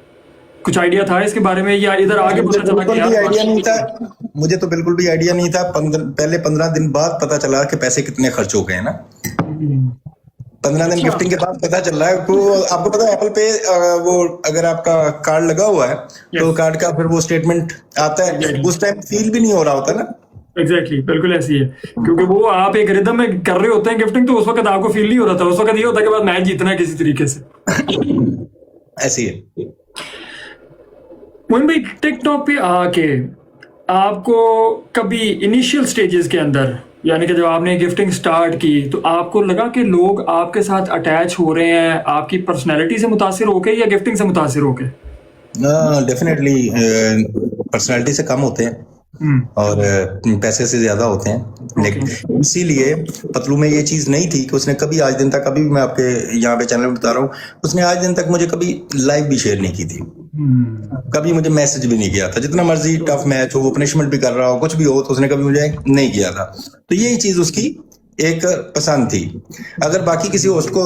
कुछ आइडिया था इसके बारे में या इधर आगे मुझे पता चला कि बिल्कुल भी आइडिया नहीं यार? था, मुझे तो बिल्कुल भी आइडिया नहीं था। पहले 15 दिन बाद पता चला कि पैसे कितने खर्च हो गए हैं ना। 15 दिन गिफ्टिंग के बाद पता चल रहा है। तो आपको पता है एप्पल पे वो अगर आपका कार्ड लगा हुआ है तो कार्ड का फिर वो स्टेटमेंट आता है, उस टाइम फील भी नहीं हो रहा होता ना। एग्जैक्टली, बिल्कुल ऐसी है, क्योंकि वो आप एक रिदम में कर रहे होते हैं गिफ्टिंग, तो उस वक्त आपको फील नहीं हो रहा था। उस वक्त ये होता है कि बस मैच जीतना है किसी तरीके से। ऐसी है। मोइन भाई, टिकटॉक पे आके आपको कभी इनिशियल स्टेजेस के अंदर, यानी कि जब आपने गिफ्टिंग स्टार्ट की, तो आपको लगा कि लोग आपके साथ अटैच हो रहे हैं आपकी पर्सनैलिटी से मुतासिर होके या गिफ्टिंग से मुतासिर होके? डेफिनेटली पर्सनालिटी से कम होते हैं और पैसे से ज्यादा होते हैं। लेकिन इसीलिए पतलू में ये चीज नहीं थी कि उसने कभी आज दिन तक, कभी भी मैं आपके यहाँ पे चैनल बता रहा हूँ, उसने आज दिन तक मुझे कभी लाइव भी शेयर नहीं की थी, कभी मुझे मैसेज भी नहीं किया था। जितना मर्जी टफ मैच हो, वो पनिशमेंट भी कर रहा हो, कुछ भी हो, तो उसने कभी मुझे नहीं किया था। तो यही चीज उसकी एक पसंद थी। अगर बाकी किसी होस्ट को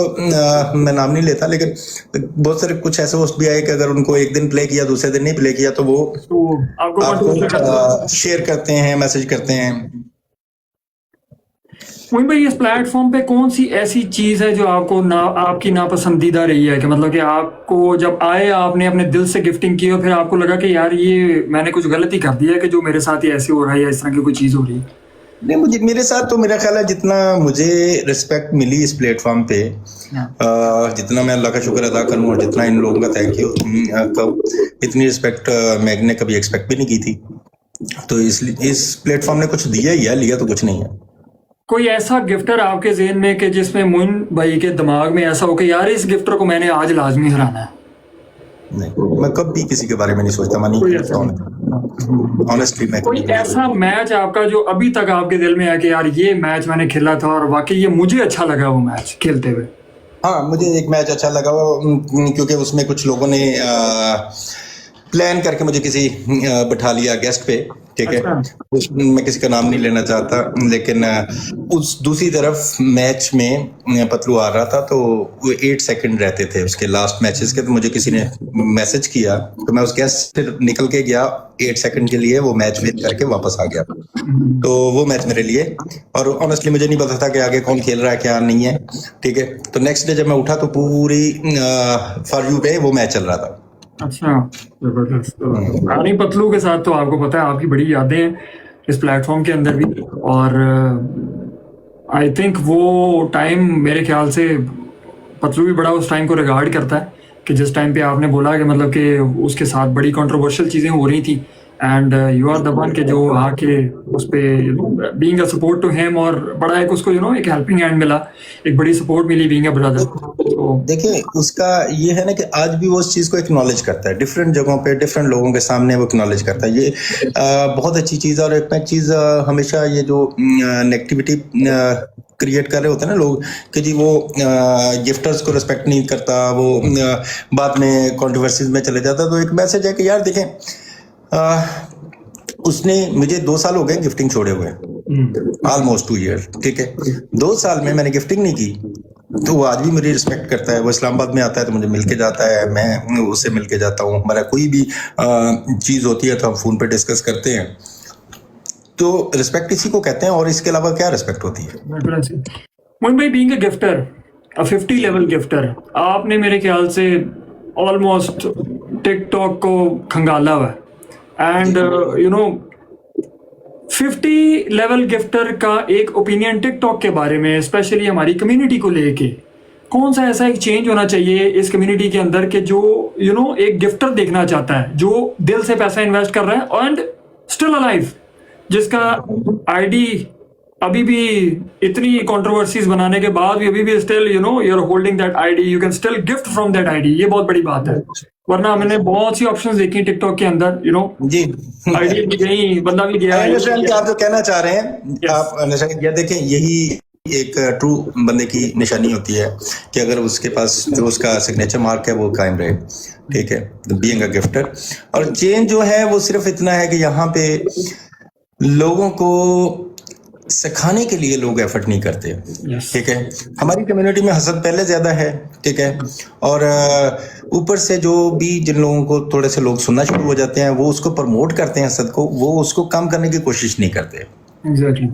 मैं नाम नहीं लेता, लेकिन बहुत सारे कुछ ऐसे होस्ट भी आए कि अगर उनको एक दिन प्ले किया, दूसरे दिन नहीं प्ले किया, तो वो आपको शेयर करते हैं, मैसेज करते हैं। मोइन भाई, इस प्लेटफॉर्म पे कौन सी ऐसी चीज है जो आपको आपकी नापसंदीदा रही है, कि मतलब कि आपको जब आए आपने अपने दिल से गिफ्टिंग की और फिर आपको लगा कि यार ये मैंने कुछ गलती कर दी है कि जो मेरे साथ ये ऐसे हो रहा है या इस तरह की कोई चीज हो रही है? नहीं, मेरे साथ तो मेरा ख्याल है जितना मुझे रिस्पेक्ट मिली इस प्लेटफॉर्म पे, जितना मैं अल्लाह का शुक्र अदा करूं और जितना इन लोगों का थैंक यू, इतनी रिस्पेक्ट मैंने कभी एक्सपेक्ट भी नहीं की थी। तो इसलिए इस प्लेटफॉर्म ने कुछ दिया ही है, लिया तो कुछ नहीं है। कोई ऐसा गिफ्टर आपके ज़हन में कि जिसमें मोइन भाई के दिमाग में ऐसा हो कि यार इस गिफ्टर को मैंने आज लाजमी हराना है? नहीं, मैं कभी किसी के बारे में नहीं सोचता, मैं नहीं करता ऑनेस्टली। मैं कोई ऐसा मैच आपका जो अभी तक आपके दिल में है कि यार ये मैच मैंने खेला था और वाकई ये मुझे अच्छा लगा वो मैच खेलते हुए? हाँ, मुझे एक मैच अच्छा लगा क्योंकि उसमें कुछ लोगों ने प्लान करके मुझे किसी बैठा लिया गेस्ट पे, ठीक है। मैं किसी का नाम नहीं लेना चाहता, लेकिन उस दूसरी तरफ मैच में पतलू आ रहा था, तो वो 8 सेकंड रहते थे उसके लास्ट मैचेस के। तो मुझे किसी ने मैसेज किया, तो मैं उस गेस्ट से निकल के गया 8 सेकंड के लिए, वो मैच विन करके वापस आ गया। तो वो मैच मेरे लिए, और ऑनेस्टली मुझे नहीं पता था कि आगे कौन खेल रहा है क्या नहीं है, ठीक है। तो नेक्स्ट डे जब मैं उठा तो पूरी फॉर यू पे वो मैच चल रहा था। अच्छा, जबरदस्त। रानी पतलू के साथ तो आपको पता है आपकी बड़ी यादें हैं इस प्लेटफॉर्म के अंदर भी, और आई थिंक वो टाइम मेरे ख्याल से पतलू भी बड़ा उस टाइम को रिगार्ड करता है कि जिस टाइम पे आपने बोला कि मतलब कि उसके साथ बड़ी कंट्रोवर्शियल चीज़ें हो रही थी and you are the one के जो आके उस पे being a support to him, और बड़ा एक उसको एक हेल्पिंग हैंड मिला, एक बड़ी सपोर्ट मिली बीइंग अ ब्रदर। तो देखिए उसका ये है ना कि आज भी वो उस चीज को एक्नॉलेज करता है, डिफरेंट जगहों पे डिफरेंट लोगों के सामने वो एक्नॉलेज करता है। ये बहुत अच्छी चीज है। और एक मैं चीज हमेशा ये जो नेगेटिविटी क्रिएट कर रहे होते हैं ना लोग कि जी वो गिफ्टर्स को रिस्पेक्ट नहीं करता, वो बाद में कंट्रोवर्सीज में चले जाता, तो एक मैसेज है कि यार देखें उसने मुझे 2 साल हो गए गिफ्टिंग छोड़े हुए, ऑलमोस्ट 2 ईयर, ठीक है। 2 साल में मैंने गिफ्टिंग नहीं की, तो वो आज भी मेरी रिस्पेक्ट करता है। वो इस्लामाबाद में आता है तो मुझे मिलके जाता है, मैं उससे मिलके जाता हूँ। हमारा कोई भी चीज होती है तो हम फोन पे डिस्कस करते हैं। तो रिस्पेक्ट इसी को कहते हैं, और इसके अलावा क्या रिस्पेक्ट होती है। मोइन भाई, being a gifter, a 50 level gifter, आपने मेरे ख्याल से ऑलमोस्ट टिकटॉक को खंगाला हुआ है। एंड 50 लेवल गिफ्टर का एक ओपिनियन टिकटॉक के बारे में, स्पेशली हमारी कम्युनिटी को लेके, कौन सा ऐसा एक चेंज होना चाहिए इस कम्युनिटी के अंदर कि जो एक गिफ्टर देखना चाहता है, जो दिल से पैसा इन्वेस्ट कर रहा है एंड स्टिल अलाइव, जिसका आईडी अभी भी इतनी कंट्रोवर्सीज बनाने के बाद भी अभी भी still you are holding that ID, you can still gift from that ID. ये बहुत बड़ी बात है, वरना मैंने बहुत सी ऑप्शंस देखी टिकटॉक के अंदर, जी आईडी भी गई, बंदा भी गया। आप जो कहना चाह रहे हैं आप ये देखें, यही एक ट्रू बंदे की निशानी होती है कि अगर उसके पास जो उसका सिग्नेचर मार्क है वो कायम रहे, ठीक है, बीइंग अ गिफ्टर। और चेंज जो है वो सिर्फ इतना है कि यहाँ पे लोगों को सिखाने के लिए लोग एफर्ट नहीं करते, ठीक है। हमारी कम्युनिटी में हसद पहले ज्यादा है, ठीक है, और ऊपर से जो भी जिन लोगों को थोड़े से लोग सुनना शुरू हो जाते हैं वो उसको प्रमोट करते हैं हसद को, वो उसको कम करने की कोशिश नहीं करते। एग्जैक्टली।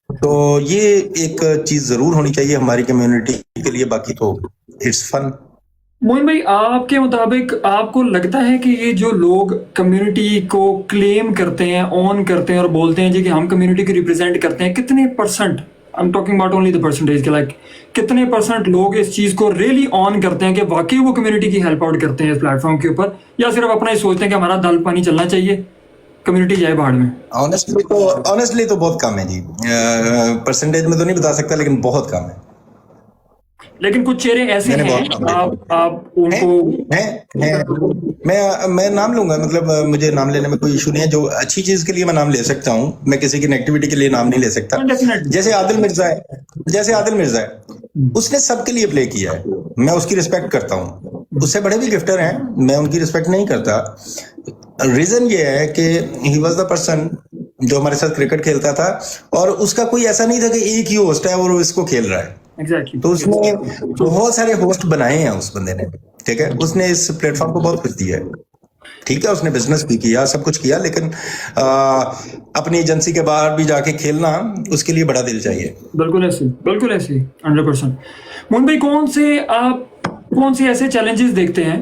तो ये एक चीज जरूर होनी चाहिए हमारी कम्युनिटी के लिए, बाकी तो इट्स फन। मोइन भाई, आपके मुताबिक आपको लगता है कि ये जो लोग कम्युनिटी को क्लेम करते हैं, ऑन करते हैं और बोलते हैं जी कि हम कम्युनिटी को रिप्रेजेंट करते हैं, कितने percent, I am talking about only the percentage, like कितने परसेंट लोग इस चीज को रियली ऑन करते हैं कि वाकई वो कम्युनिटी की हेल्प आउट करते हैं इस प्लेटफॉर्म के ऊपर, या सिर्फ अपना ही सोचते हैं कि हमारा दाल पानी चलना चाहिए, कम्युनिटी जाए बाहर में? ऑनेस्टली तो बहुत कम है जी, परसेंटेज में तो नहीं बता सकता, लेकिन बहुत कम है। लेकिन कुछ चेहरे ऐसे हैं, आप उनको मैं नाम लूंगा, मतलब मुझे नाम लेने में कोई इशू नहीं है। जो अच्छी चीज के लिए मैं नाम ले सकता हूँ, मैं किसी की नेगेटिविटी के लिए नाम नहीं ले सकता। जैसे आदिल मिर्जा है, उसने सबके लिए प्ले किया है, मैं उसकी रिस्पेक्ट करता हूँ। उससे बड़े भी गिफ्टर हैं, मैं उनकी रिस्पेक्ट नहीं करता। रीजन ये है कि ही वॉज द पर्सन जो हमारे साथ क्रिकेट खेलता था, और उसका कोई ऐसा नहीं था कि एक ही होस्ट है और वो इसको खेल रहा है। Exactly. तो उसने बहुत सारे होस्ट बनाए हैं उस बंदे ने, ठीक है। उसने इस प्लेटफॉर्म को बहुत कुछ दिया है, ठीक है। उसने बिजनेस भी किया, सब कुछ किया, लेकिन अपनी एजेंसी के बाहर भी जाके खेलना उसके लिए बड़ा दिल चाहिए। बिल्कुल ऐसे 100%। मोहन भाई, कौन से ऐसे चैलेंजेस देखते हैं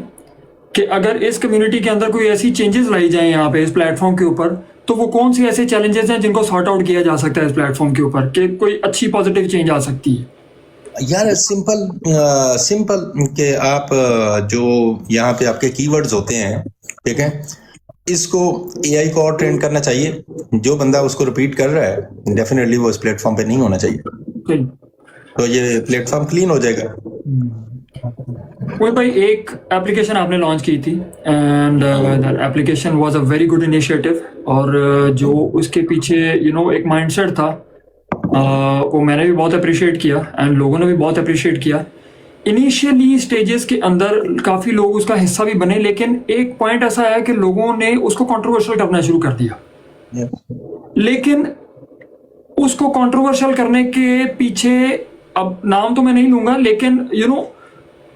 कि अगर इस कम्युनिटी के अंदर कोई ऐसी चेंजेस लाई जाए यहाँ पे इस प्लेटफॉर्म के ऊपर, तो वो कौन से ऐसे चैलेंजेस हैं जिनको सॉर्ट आउट किया जा सकता है इस प्लेटफॉर्म के ऊपर, कि कोई अच्छी पॉजिटिव चेंज आ सकती है? यार सिंपल कि आप जो यहाँ पे आपके कीवर्ड्स होते हैं, ठीक है, इसको एआई को और ट्रेन करना चाहिए। जो बंदा उसको रिपीट कर रहा है डेफिनेटली वो इस प्लेटफॉर्म पे नहीं होना चाहिए, तो ये प्लेटफॉर्म क्लीन हो जाएगा। वही भाई, एक एप्लीकेशन आपने लॉन्च की थी and that application was a very good initiative, और जो उसके पीछे एक माइंडसेट था वो मैंने भी बहुत अप्रिशिएट किया एंड लोगों ने भी बहुत अप्रिशिएट किया। इनिशियली स्टेजेस के अंदर काफ़ी लोग उसका हिस्सा भी बने, लेकिन एक पॉइंट ऐसा आया कि लोगों ने उसको कंट्रोवर्शियल करना शुरू कर दिया। लेकिन उसको कंट्रोवर्शियल करने के पीछे, अब नाम तो मैं नहीं लूंगा, लेकिन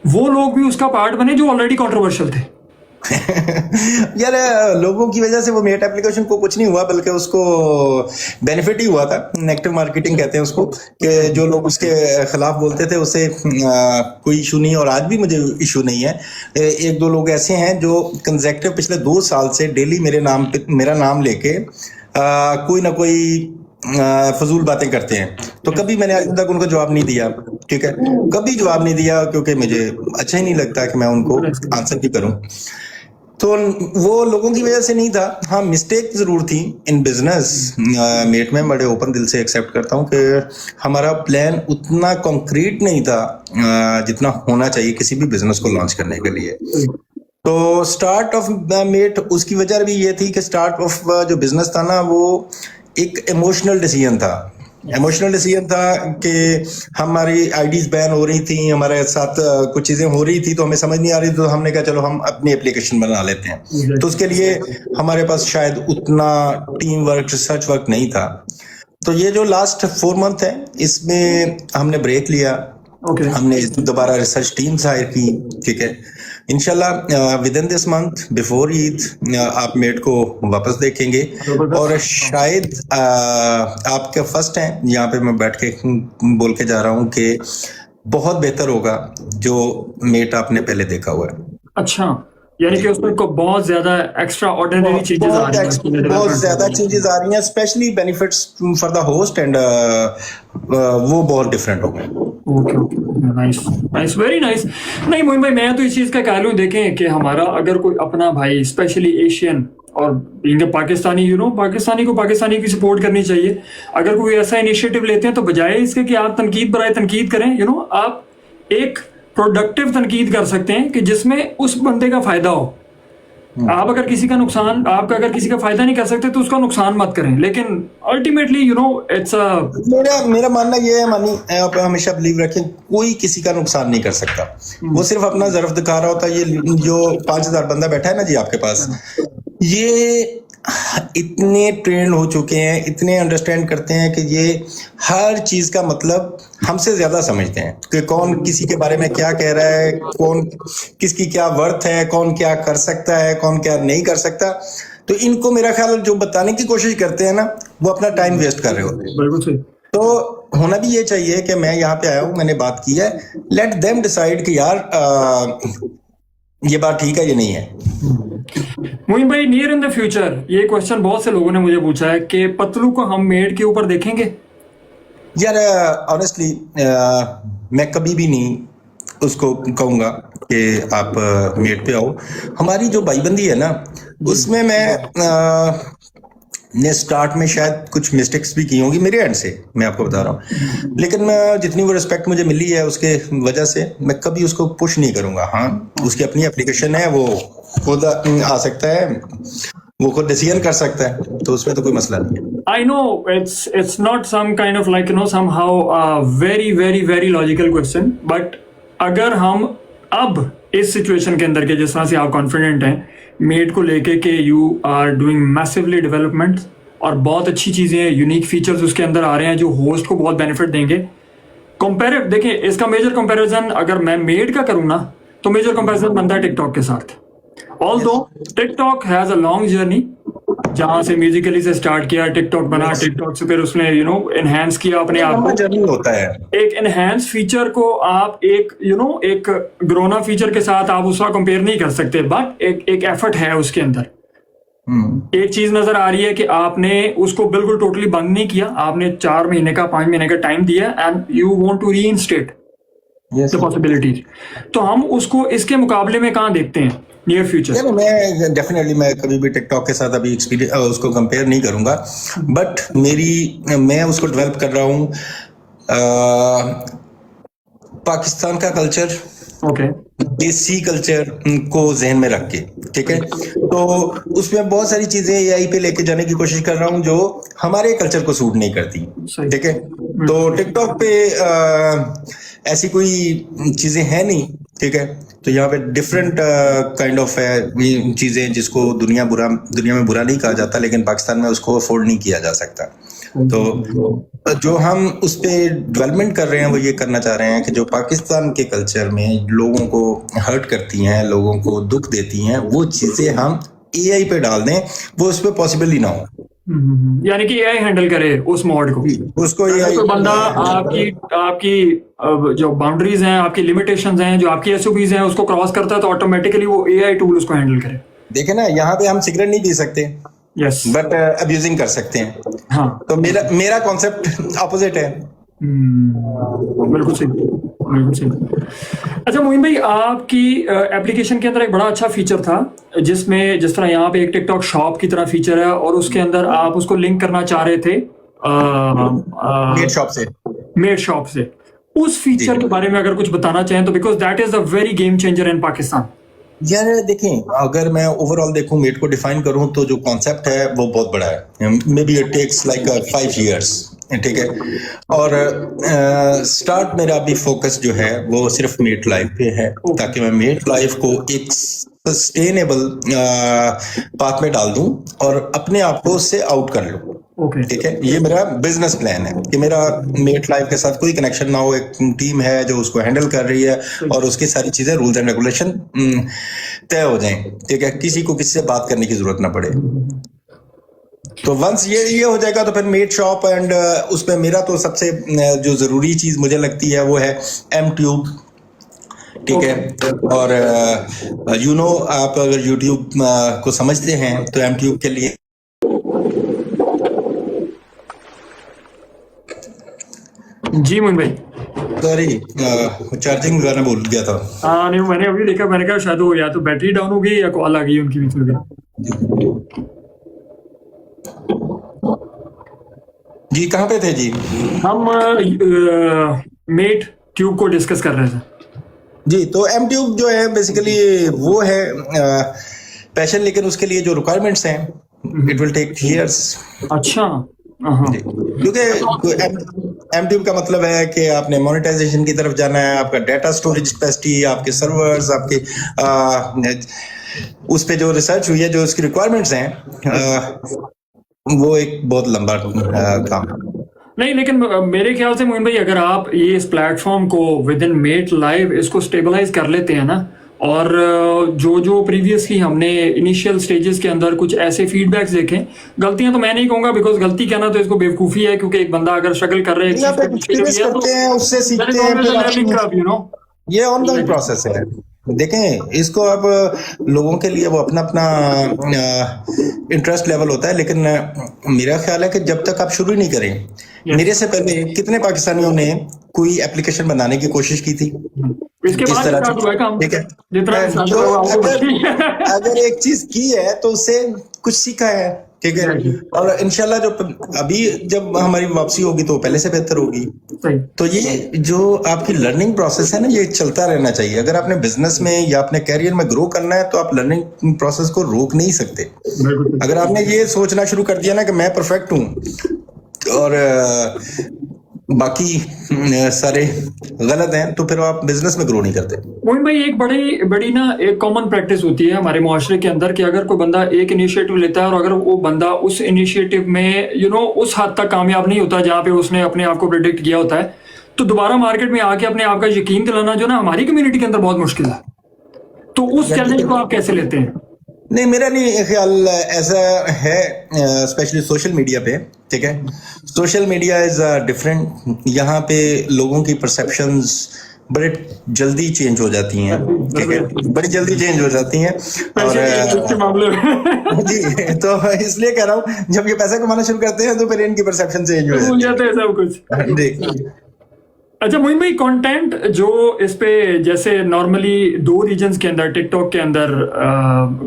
वो लोग भी उसका पार्ट बने जो ऑलरेडी कंट्रोवर्शियल थे। यार लोगों की वजह से वो मेट एप्लीकेशन को कुछ नहीं हुआ, बल्कि उसको बेनिफिट ही हुआ था। नेगेटिव मार्केटिंग कहते हैं उसको, कि जो लोग उसके खिलाफ बोलते थे उसे कोई इशू नहीं, और आज भी मुझे इशू नहीं है। एक दो लोग ऐसे हैं जो कंसेक्टिव पिछले 2 साल से डेली मेरा नाम लेके कोई ना कोई फजूल बातें करते हैं। तो कभी मैंने आज तक उनको जवाब नहीं दिया, ठीक है, कभी जवाब नहीं दिया, क्योंकि मुझे अच्छा ही नहीं लगता कि मैं उनको आंसर भी करूं। तो वो लोगों की वजह से नहीं था। हाँ, मिस्टेक जरूर थी इन बिजनेस मेट में, बड़े ओपन दिल से एक्सेप्ट करता हूँ कि हमारा प्लान उतना कॉन्क्रीट नहीं था जितना होना चाहिए किसी भी बिजनेस को लॉन्च करने के लिए। तो स्टार्ट ऑफ मेट उसकी वजह भी ये थी कि स्टार्ट ऑफ जो बिजनेस था ना, वो एक इमोशनल डिसीजन था। इमोशनल डिसीजन था कि हमारी आईडीज बैन हो रही थी, हमारे साथ कुछ चीजें हो रही थी, तो हमें समझ नहीं आ रही, तो हमने कहा चलो हम अपनी एप्लीकेशन बना लेते हैं। तो उसके लिए हमारे पास शायद उतना टीम वर्क, रिसर्च वर्क नहीं था। तो ये जो लास्ट 4 मंथ है, इसमें हमने ब्रेक लिया। हमने दोबारा रिसर्च टीम हायर की, ठीक है। इंशाल्लाह with in this month before Eid आप मेट को वापस देखेंगे, और शायद आपके फर्स्ट हैं यहाँ पे मैं बैठ के बोल के जा रहा हूँ कि बहुत बेहतर होगा जो मेट आपने पहले देखा हुआ है। अच्छा, यानी कि उसमें बहुत ज्यादा एक्स्ट्रा ऑर्डिनरी चेंजेस आ रही हैं, बहुत ज्यादा चेंजेस आ रही हैं, specially benefits for the host, and वो बहुत डिफरेंट हो गए। Okay, nice nice, very nice. नहीं मोइन भाई, मैं तो इस चीज का कहलू देखें कि हमारा अगर कोई अपना भाई, स्पेशली एशियन और बीइंग पाकिस्तानी, पाकिस्तानी को पाकिस्तानी की सपोर्ट करनी चाहिए। अगर कोई ऐसा इनिशिएटिव लेते हैं तो बजाय इसके कि आप तनकीद बराए तनकीद करें, आप एक प्रोडक्टिव तनकीद कर सकते हैं कि जिसमें उस बंदे का फायदा हो। आप अगर किसी का नुकसान, आपका अगर किसी का फायदा नहीं कर सकते तो उसका नुकसान मत करें, लेकिन अल्टीमेटली इट्स मेरा मानना ये है, मानी आप हमेशा बिलीव रखें, कोई किसी का नुकसान नहीं कर सकता। वो सिर्फ अपना ज़र्फ दिखा रहा होता है। ये जो 5000 बंदा बैठा है ना जी आपके पास, ये इतने ट्रेंड हो चुके हैं, इतने अंडरस्टैंड करते हैं कि ये हर चीज का मतलब हमसे ज्यादा समझते हैं कि कौन किसी के बारे में क्या कह रहा है, कौन किसकी क्या वर्थ है, कौन क्या कर सकता है, कौन क्या नहीं कर सकता। तो इनको मेरा ख्याल जो बताने की कोशिश करते हैं ना, वो अपना टाइम वेस्ट कर रहे होते हैं। बिल्कुल सही। तो होना भी ये चाहिए कि मैं यहाँ पे आया हूँ, मैंने बात की है, लेट देम डिसाइड कि यार ये बात ठीक है, ये नहीं है। मोइन भाई, नियर इन द फ्यूचर ये क्वेश्चन बहुत से लोगों ने मुझे पूछा है कि पतलू को हम मेड के ऊपर देखेंगे। यार ऑनेस्टली मैं कभी भी नहीं उसको कहूंगा कि आप मेड पे आओ। हमारी जो भाईबंदी है ना, उसमें मैं ने स्टार्ट में शायद कुछ मिस्टेक्स भी की होंगी मेरे एंड से, मैं आपको बता रहा हूँ, लेकिन जितनी वो रिस्पेक्ट मुझे मिली है उसके वजह से मैं कभी उसको पुश नहीं करूंगा। हाँ, उसकी अपनी एप्लीकेशन है, वो खुद आ सकता है, वो खुद डिसीजन कर सकता है, तो उसमें तो कोई मसला नहीं है। I know it's not some kind of like somehow very very very logical question, but अगर हम अब इस सिचुएशन के अंदर के जिस तरह से आप कॉन्फिडेंट हैं मेड को लेके कि you are doing massively development और बहुत अच्छी चीजें, यूनिक फीचर्स उसके अंदर आ रहे हैं जो होस्ट को बहुत बेनिफिट देंगे। कंपेयर देखिए, इसका मेजर कंपैरिजन अगर मैं मेड का करूँ ना, तो मेजर कंपैरिजन बनता है टिकटॉक के साथ। Although TikTok has a long journey, जहां से म्यूजिकली से स्टार्ट किया, टिकटॉक बना, टिकटॉक से फिर उसने एनहांस किया अपने आप को। जर्नी होता है। एक एनहांस फीचर को आप एक एक ग्रोना फीचर के साथ आप उसका कंपेयर नहीं कर सकते, बट एक एफर्ट है उसके अंदर। एक चीज नजर आ रही है कि आपने उसको बिल्कुल टोटली बंद नहीं किया, आपने 4 महीने का 5 महीने का टाइम दिया and you want to reinstate the possibilities. तो हम उसको इसके मुकाबले में कहाँ देखते हैं नियर फ्यूचर? मैं डेफिनेटली मैं कभी भी टिकटॉक के साथ अभी एक्सपीरियंस उसको कंपेयर नहीं करूंगा, बट मैं उसको डेवलप कर रहा हूँ पाकिस्तान का कल्चर, देसी कल्चर को जहन में रख के, ठीक है। तो उसमें बहुत सारी चीजें एआई पे लेके जाने की कोशिश कर रहा हूँ जो हमारे कल्चर को सूट नहीं करती, ठीक है। तो टिकटॉक पे ऐसी कोई चीजें हैं नहीं, ठीक है। तो यहाँ पे डिफरेंट काइंड ऑफ चीजें जिसको दुनिया में बुरा नहीं कहा जाता, लेकिन पाकिस्तान में उसको अफोर्ड नहीं किया जा सकता। तो जो हम उस पे डेवलपमेंट कर रहे हैं वो ये करना चाह रहे हैं कि जो पाकिस्तान के कल्चर में लोगों को हर्ट करती हैं, लोगों को दुख देती हैं, वो चीजें हम एआई पे डाल दें, वो उस पे पॉसिबल ही ना हो। यानी कि एआई हैंडल करे उस मॉड को, उसको एआई तो बंदा आपकी जो बाउंड्रीज हैं, आपकी लिमिटेशंस हैं, जो आपकी एसओपीज हैं, उसको क्रॉस करता है तो ऑटोमेटिकली वो एआई टूल उसको हैंडल करे। देखे ना, यहाँ पे हम सिगरेट नहीं पी सकते, यस, बट अब्यूजिंग कर सकते हैं। हाँ, तो मेरा कॉन्सेप्ट ऑपोजिट है। बिल्कुल सही, बिल्कुल सही। अच्छा मोइन भाई, आपकी एप्लीकेशन के अंदर एक बड़ा अच्छा फीचर था, जिसमें जिस तरह यहाँ पे एक टिकटॉक शॉप की तरह फीचर है और उसके अंदर आप उसको लिंक करना चाह रहे थे मेड शॉप से। मेड शॉप से। उस जी फीचर के बारे में अगर कुछ बताना चाहें तो, because that is a very game changer इन पाकिस्तान। यार देखें, अगर मैं ओवरऑल देखूं, मेड को डिफाइन करूं, तो जो कॉन्सेप्ट है वो बहुत बड़ा है। Maybe it takes like 5 years, ठीक है। और स्टार्ट मेरा अभी फोकस जो है वो सिर्फ मेड लाइफ पे है, ताकि मैं मेड लाइफ को एक सस्टेनेबल पाथ में डाल दूं और अपने आप को उससे आउट कर लूं। ओके, ठीक है, ये मेरा बिजनेस प्लान है कि मेरा मेट लाइफ के साथ कोई कनेक्शन ना हो, एक टीम है जो उसको हैंडल कर रही है और उसकी सारी चीजें, रूल्स एंड रेगुलेशन तय हो जाएं। ठीक है, किसी को किसी से बात करने की जरूरत ना पड़े। तो वंस ये हो जाएगा तो फिर मेड शॉप एंड उसमें मेरा तो सबसे जो जरूरी चीज मुझे लगती है वो है एमट्यूब। ठीक है, और आप अगर यूट्यूब को समझते हैं तो एमट्यूब के लिए, जी मोइन भाई। सॉरी चार्जिंग लगाना भूल गया था। हाँ नहीं, मैंने अभी देखा, मैंने कहा शायद वो या तो बैटरी डाउन हो गई या कॉल आ गई उनकी बीच में भी। जी कहाँ पे थे जी? हम मेट ट्यूब को डिस्कस कर रहे थे। जी, तो एम ट्यूब जो है बेसिकली वो है पैशन, लेकिन उसके लिए जो रिक्वायरमेंट्स हैं इट विल टेक इयर्स। अच्छा, क्योंकि एम ट्यूब का मतलब है कि आपने मोनेटाइजेशन की तरफ जाना है, आपका डाटा स्टोरेज कैपेसिटी, आपके सर्वर्स, आपके उस पे जो रिसर्च हुई है, जो उसकी रिक्वायरमेंट्स हैं, वो एक बहुत लंबा काम है। नहीं, लेकिन मेरे ख्याल से मोइन भाई, अगर आप ये इस प्लेटफॉर्म को विद इन मेट लाइव इसको स्टेबलाइज कर लेते हैं ना, और जो प्रीवियसली हमने इनिशियल स्टेजेस के अंदर कुछ ऐसे फीडबैक्स देखे, गलतियां तो मैं नहीं कहूंगा, बिकॉज गलती कहना तो इसको बेवकूफी है, क्योंकि एक बंदा अगर स्ट्रगल कर रहा है उससे सीखते हैं, ये ऑनगोइंग प्रोसेस है। देखें, इसको अब लोगों के लिए वो अपना अपना इंटरेस्ट लेवल होता है, लेकिन मेरा ख्याल है कि जब तक आप शुरू ही नहीं करें, मेरे से पहले कितने पाकिस्तानियों ने कोई एप्लीकेशन बनाने की कोशिश की थी इसके इस बाद तरह से? ठीक है, जो अगर एक चीज की है तो उससे कुछ सीखा है। ठीक है, और इंशाल्लाह जो अभी जब हमारी वापसी होगी तो पहले से बेहतर होगी। तो ये जो आपकी लर्निंग प्रोसेस है ना, ये चलता रहना चाहिए। अगर आपने बिजनेस में या अपने कैरियर में ग्रो करना है तो आप लर्निंग प्रोसेस को रोक नहीं सकते। अगर आपने ये सोचना शुरू कर दिया ना कि मैं परफेक्ट हूं और बाकी सारे गलत हैं, तो फिर आप बिजनेस में ग्रो नहीं करते। मोइन भाई, एक बड़ी ना एक कॉमन प्रैक्टिस होती है हमारे मुआशरे के अंदर कि अगर कोई बंदा एक इनिशिएटिव लेता है और अगर वो बंदा उस इनिशिएटिव में उस हद तक कामयाब नहीं होता जहां पे उसने अपने आप को प्रेडिक्ट किया होता है, तो दोबारा मार्केट में आके अपने आप का यकीन दिलाना जो ना हमारी कम्युनिटी के अंदर बहुत मुश्किल है। तो उस चैलेंज को आप कैसे लेते हैं? नहीं, मेरा नहीं ख्याल ऐसा है, स्पेशली सोशल मीडिया पे। ठीक है, सोशल मीडिया इज डिफरेंट। यहाँ पे लोगों की परसेप्शंस बड़े जल्दी चेंज हो जाती हैं। ठीक है, बड़ी जल्दी चेंज हो जाती हैं। और जी, तो इसलिए कह रहा हूँ, जब ये पैसा कमाना शुरू करते हैं तो फिर इनकी परसेप्शन चेंज हो जाती है सब कुछ। जी। अच्छा मोइन भाई, कंटेंट जो इस पे जैसे नॉर्मली 2 रीजन्स के अंदर टिकटॉक के अंदर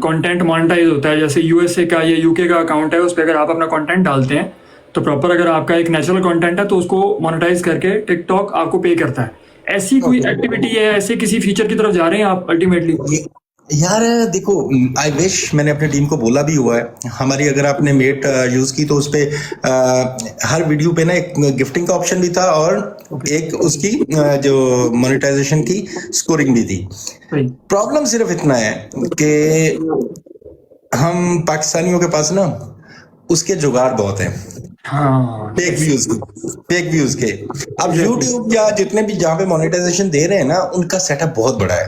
कंटेंट मोनेटाइज होता है, जैसे यूएसए का या यूके का अकाउंट है, उस पर अगर आप अपना कंटेंट डालते हैं तो प्रॉपर अगर आपका एक नेचुरल कंटेंट है तो उसको मोनेटाइज करके टिकटॉक आपको पे करता है। ऐसी कोई एक्टिविटी है, ऐसे किसी फीचर की तरफ जा रहे हैं आप अल्टीमेटली? यार देखो, आई विश, मैंने अपनी टीम को बोला भी हुआ है हमारी, अगर आपने मेट यूज की तो उस पे हर वीडियो पे ना एक गिफ्टिंग का ऑप्शन भी था और एक उसकी जो मोनेटाइजेशन की स्कोरिंग भी थी। प्रॉब्लम सिर्फ इतना है कि हम पाकिस्तानियों के पास ना उसके जुगाड़ बहुत हैं। फेक व्यूज के। अब YouTube या जितने भी जहाँ पे मोनेटाइजेशन दे रहे हैं ना, उनका सेटअप बहुत बड़ा है।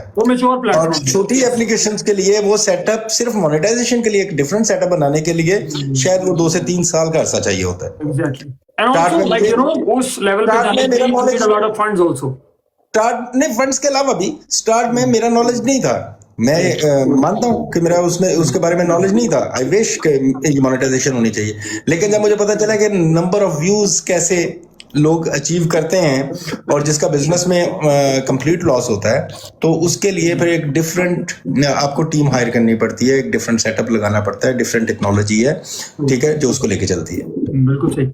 और छोटी एप्लीकेशंस के लिए वो सेटअप, सिर्फ मोनेटाइजेशन के लिए एक डिफरेंट सेटअप बनाने के लिए शायद वो 2 से 3 साल का अरसा चाहिए होता है। फंड्स के अलावा भी स्टार्ट में मेरा नॉलेज नहीं था। मैं मानता हूं कि मेरा उसके बारे में नॉलेज नहीं था। आई विश कि मोनेटाइजेशन होनी चाहिए, लेकिन जब मुझे पता चला कि नंबर ऑफ व्यूज कैसे लोग अचीव करते हैं और जिसका बिजनेस में कंप्लीट लॉस होता है, तो उसके लिए फिर एक डिफरेंट आपको टीम हायर करनी पड़ती है, एक डिफरेंट सेटअप लगाना पड़ता है, डिफरेंट टेक्नोलॉजी है, ठीक है, जो उसको लेके चलती है। बिल्कुल सही।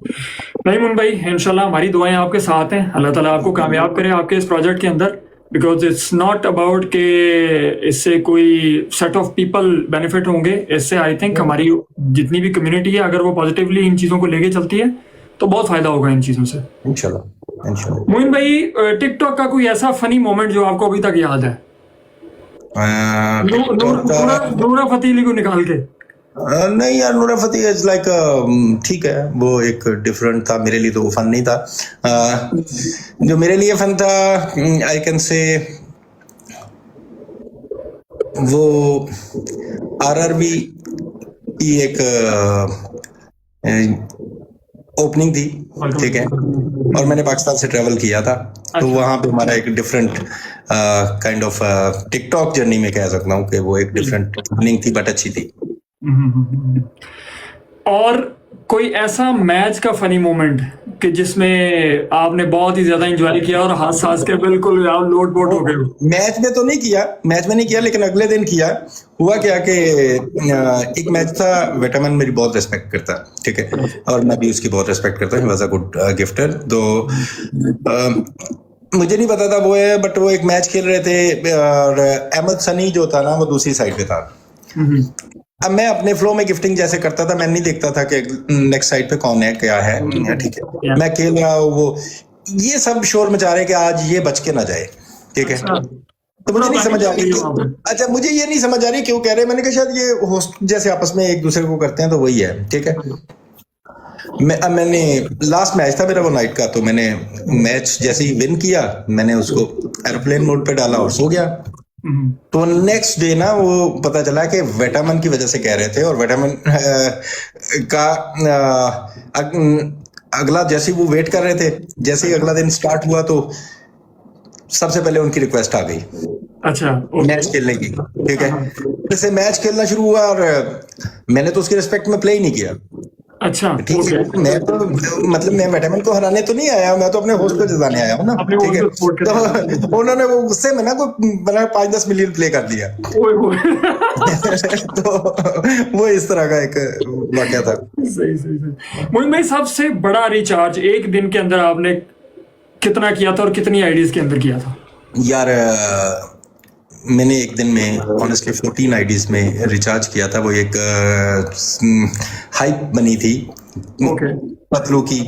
नहीं मुन भाई, इंशाल्लाह हमारी दुआएं आपके साथ हैं, अल्लाह ताला आपको कामयाब करे आपके इस प्रोजेक्ट के अंदर, बिकॉज इट्स नॉट अबाउट के इससे कोई सेट ऑफ पीपल बेनिफिट होंगे, इससे आई थिंक हमारी जितनी भी कम्युनिटी है अगर वो पॉजिटिवली इन चीज़ों को लेके चलती है तो बहुत फायदा होगा इन चीज़ों से। इंशाल्लाह इंशाल्लाह। मोइन भाई, टिकटॉक का कोई ऐसा फनी मोमेंट जो आपको अभी तक याद है? नूरा फतेह को निकाल के? नहीं यार, नूरा फतेह इज लाइक ठीक है, वो एक डिफरेंट था, मेरे लिए तो वो फन नहीं था। जो मेरे लिए फन था, आई कैन से, वो आरआरबी की एक ओपनिंग थी, ठीक है, और मैंने पाकिस्तान से ट्रेवल किया था, तो वहां पे हमारा एक different kind of TikTok journey में कह सकता हूँ कि वो एक डिफरेंट ओपनिंग थी, बट अच्छी थी। और कोई ऐसा मैच का फनी मोमेंट कि जिसमें आपने बहुत ही ज्यादा एंजॉय किया और हंस हंस के बिल्कुल आप लोट पोट हो गए? मैच में तो नहीं किया, मैच में नहीं किया, लेकिन अगले दिन किया। हुआ क्या कि एक मैच था, विटामिन मेरी बहुत रिस्पेक्ट करता है, ठीक है, और मैं भी उसकी बहुत रिस्पेक्ट करता हूँ, he was a good gifter. तो मुझे नहीं पता था वो है, बट वो एक मैच खेल रहे थे और अहमद सनी जो था ना वो दूसरी साइड पे था। अब मैं अपने फ्लो में गिफ्टिंग जैसे करता था, मैं नहीं देखता था कि नेक्स्ट साइड पे कौन है क्या है, ठीक है, मैं खेल रहा हूँ, वो ये सब शोर मचा रहे कि आज ये बच के ना जाए, ठीक है। तो मुझे नहीं समझ आ रही, अच्छा मुझे ये नहीं समझ आ रही क्यों कह रहे हैं, मैंने कहा शायद ये होस्ट जैसे आपस में एक दूसरे को करते हैं, तो वही है, ठीक है। मैंने लास्ट मैच था मेरा वो नाइट का, तो मैंने मैच जैसे ही विन किया, मैंने उसको एरोप्लेन मोड पे डाला और सो गया। तो नेक्स्ट डे ना वो पता चला कि विटामिन की वजह से कह रहे थे, और विटामिन का अगला जैसे ही वो वेट कर रहे थे, जैसे ही अगला दिन स्टार्ट हुआ तो सबसे पहले उनकी रिक्वेस्ट आ गई, अच्छा, मैच खेलने की, ठीक है। जैसे मैच खेलना शुरू हुआ और मैंने तो उसकी रिस्पेक्ट में प्ले ही नहीं किया, अच्छा, ठीक है। मैं तो मतलब मैं विटामिन को हराने तो नहीं आया, मैं तो अपने होस्ट को जिताने आया हूँ ना, ठीक है। तो उन्होंने वो गुस्से में ना कोई 5-10 मिलियन प्ले कर दिया। तो वो इस तरह का एक वाकया था। सही। मोइन भाई, सबसे बड़ा रिचार्ज एक दिन के अंदर आपने कितना किया था और कितनी आईडीज के अंदर किया था? यार मैंने एक दिन में ऑनेस्टली 14 आईडीज में रिचार्ज किया था। वो एक हाइप बनी थी पतलू की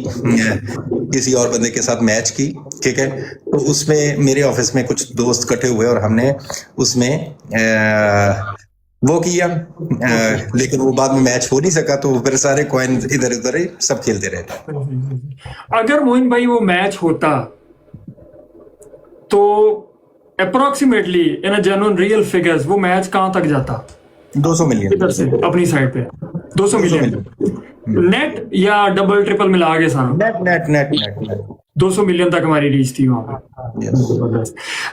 किसी और बंदे के साथ मैच की, ठीक है। तो उसमें मेरे ऑफिस में कुछ दोस्त इकट्ठे हुए और हमने उसमें वो किया, लेकिन वो बाद में मैच हो नहीं सका, तो फिर सारे कॉइन इधर उधर ही सब खेलते रहे। अगर मोइन भाई वो मैच होता तो approximately in a genuine real figures वो मैच कहां तक जाता? 200 मिलियन इधर से अपनी साइड पे 200 मिलियन नेट या डबल ट्रिपल मिला के सारा? नेट 200 मिलियन तक हमारी रीच थी वहां पे।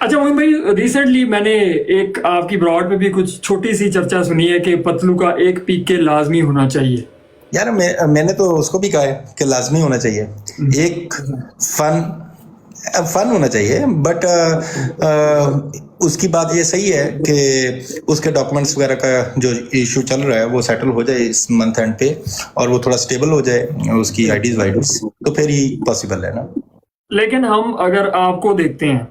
अच्छा मोइन भाई, रिसेंटली मैंने एक आपकी ब्रॉड पे भी कुछ छोटी सी चर्चा सुनी है कि पतलू का एक पीके लाजमी होना चाहिए। यार मैंने तो उसको भी कहा है कि लाजमी होना चाहिए, एक फन होना चाहिए, बट उसकी बात ये सही है कि उसके डॉक्यूमेंट्स वगैरह का जो इशू चल रहा है वो सेटल हो जाए इस मंथ एंड पे, और वो थोड़ा स्टेबल हो जाए उसकी आईडीज वाइडीज, तो फिर ही पॉसिबल है ना। लेकिन हम अगर आपको देखते हैं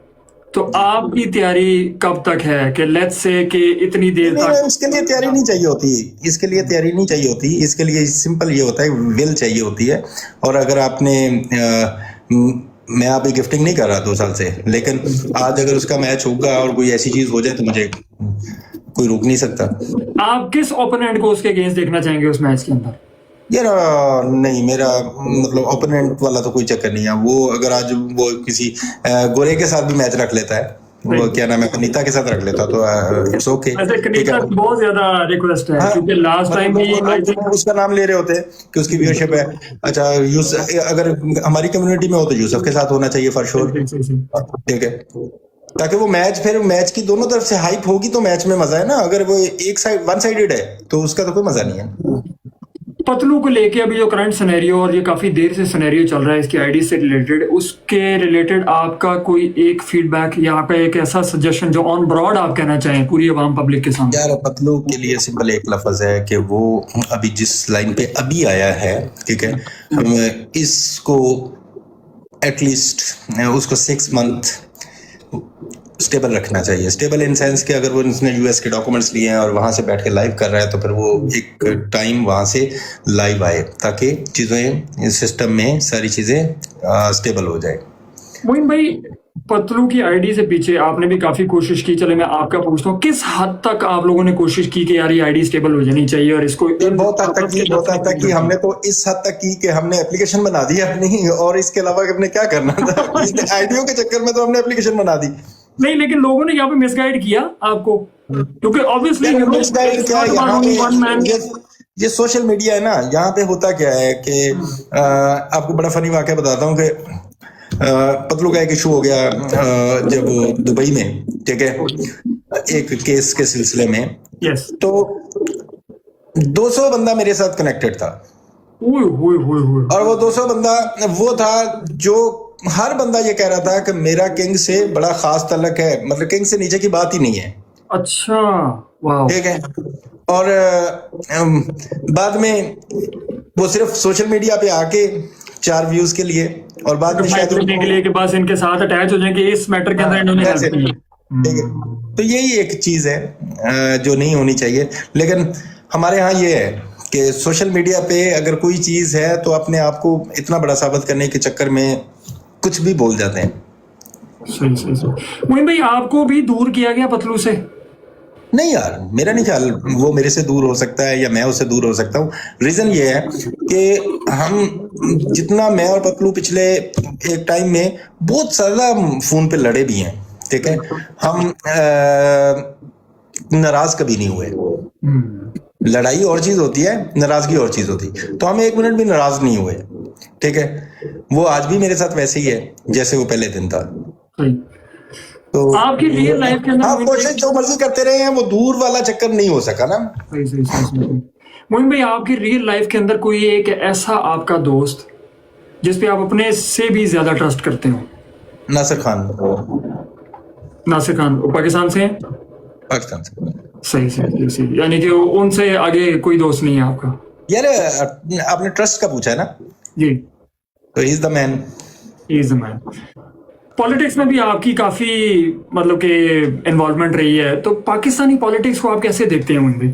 तो आपकी तैयारी कब तक है कि लेट्स से कि इतनी देर तक? इसके लिए तैयारी नहीं चाहिए होती, इसके लिए तैयारी नहीं चाहिए होती, इसके लिए सिंपल ये होता है, विल चाहिए होती है। और अगर आपने मैं अभी गिफ्टिंग नहीं कर रहा 2 साल से, लेकिन आज अगर उसका मैच होगा और कोई ऐसी चीज हो जाए तो मुझे कोई रोक नहीं सकता। आप किस ओपोनेंट को उसके अगेंस्ट देखना चाहेंगे उस मैच के अंदर? यार नहीं, मेरा मतलब ओपोनेंट वाला तो कोई चक्कर नहीं है। वो अगर आज वो किसी गोरे के साथ भी मैच रख लेता है, वो क्या नाम है, कनिता के साथ रख लेता, तो इट्स ओके। कनिता बहुत ज्यादा रिक्वेस्ट है, क्योंकि लास्ट टाइम भी उसका नाम ले रहे होते हैं कि उसकी व्यूअरशिप है। अच्छा, अगर हमारी कम्युनिटी में हो तो यूसुफ के साथ होना चाहिए फॉर श्योर, ठीक है, ताकि वो मैच की दोनों तरफ से हाइप होगी तो मैच में मजा है ना। अगर वो एक साइड वन साइडेड है तो उसका तो कोई मजा नहीं है। पतलू को लेके अभी जो करंट सिनेरियो और ये काफी देर से सिनेरियो चल रहा है इसकी आईडी से रिलेटेड, उसके रिलेटेड आपका कोई एक फीडबैक या आपका एक ऐसा सजेशन जो ऑन ब्रॉड आप कहना चाहें पूरी आवाम पब्लिक के सामने? यार पतलू के लिए सिंपल एक लफ्ज है कि वो अभी जिस लाइन पे अभी आया है, ठीक है, हम इसको एटलीस्ट उसको 6 मंथ स्टेबल रखना चाहिए। स्टेबल इन सेंस कि अगर वो उसने यूएस के डॉक्यूमेंट्स लिए हैं और वहां से बैठ के लाइव कर रहा है तो फिर वो एक टाइम वहां से लाइव आए ताकि चीजें सिस्टम में सारी चीजें स्टेबल हो जाए। मोइन भाई, पतलू की आईडी से पीछे आपने भी काफी कोशिश की, चले मैं आपका पूछता हूँ, किस हद तक आप लोगों ने कोशिश की कि यार ये आईडी स्टेबल हो जानी चाहिए और इसको? बहुत हद तक की हमने तो इस हद तक की कि हमने एप्लीकेशन बना दी अपनी, और इसके अलावा हमने क्या करना था आईडियो के चक्कर में तो हमने एप्लीकेशन बना दी। नहीं, लेकिन लोगों ने यहाँ पे मिसगाइड किया आपको, क्योंकि ऑब्वियसली ये सोशल मीडिया है ना, यहाँ पे होता क्या है कि आपको बड़ा फनी वाकया बताता हूँ कि पतलू का एक इशू हो गया जब दुबई में, ठीक है, एक केस के सिलसिले में। यस। तो 200 बंदा मेरे साथ कनेक्टेड था और वो 200 बंदा वो था जो हर बंदा ये कह रहा था कि मेरा किंग से बड़ा खास तल्लक है, मतलब किंग से नीचे की बात ही नहीं है। अच्छा, वाह, ठीक है। और बाद में वो सिर्फ सोशल मीडिया पे आके 4 व्यूज के लिए और बाद में शायद के लिए के पास इनके साथ अटैच हो जाएंगे इस मैटर के अंदर इन्होंने हेल्प की। ठीक है। तो यही एक चीज है जो नहीं होनी चाहिए। लेकिन हमारे यहाँ ये है कि सोशल मीडिया पे अगर कोई चीज है तो अपने आप को इतना बड़ा साबित करने के चक्कर में कुछ भी बोल जाते हैं। सही। मोइन भाई, आपको भी दूर किया गया पतलू से? नहीं यार, मेरा नहीं ख्याल वो मेरे से दूर हो सकता है या मैं उससे दूर हो सकता हूँ। रीजन ये है कि हम जितना मैं और पतलू पिछले एक टाइम में बहुत ज्यादा फोन पे लड़े भी हैं, ठीक है, हम नाराज कभी नहीं हुए। लड़ाई और चीज होती है, नाराजगी और चीज होती है, तो हम 1 मिनट भी नाराज नहीं हुए, ठीक है। वो आज भी मेरे साथ वैसे ही है जैसे वो पहले दिन था। तो आपकी रियल लाइफ के अंदर आप कोशिश जो मर्जी करते रहे हैं, वो दूर वाला चक्कर नहीं हो सका ना। सही। मोइन भाई, आपकी रियल लाइफ के अंदर कोई एक ऐसा आपका दोस्त जिसपे आप अपने से भी ज्यादा ट्रस्ट करते हो? नासिर खान। नासिर खान पाकिस्तान से हैं? पाकिस्तान से। सही। यानी कि उनसे आगे कोई दोस्त नहीं है आपका? यार आपने ट्रस्ट का पूछा है ना जी, तो he is the man. Politics में भी आपकी काफी मतलब कि इन्वॉल्वमेंट रही है, तो पाकिस्तानी पॉलिटिक्स को आप कैसे देखते हैं मोइन भाई?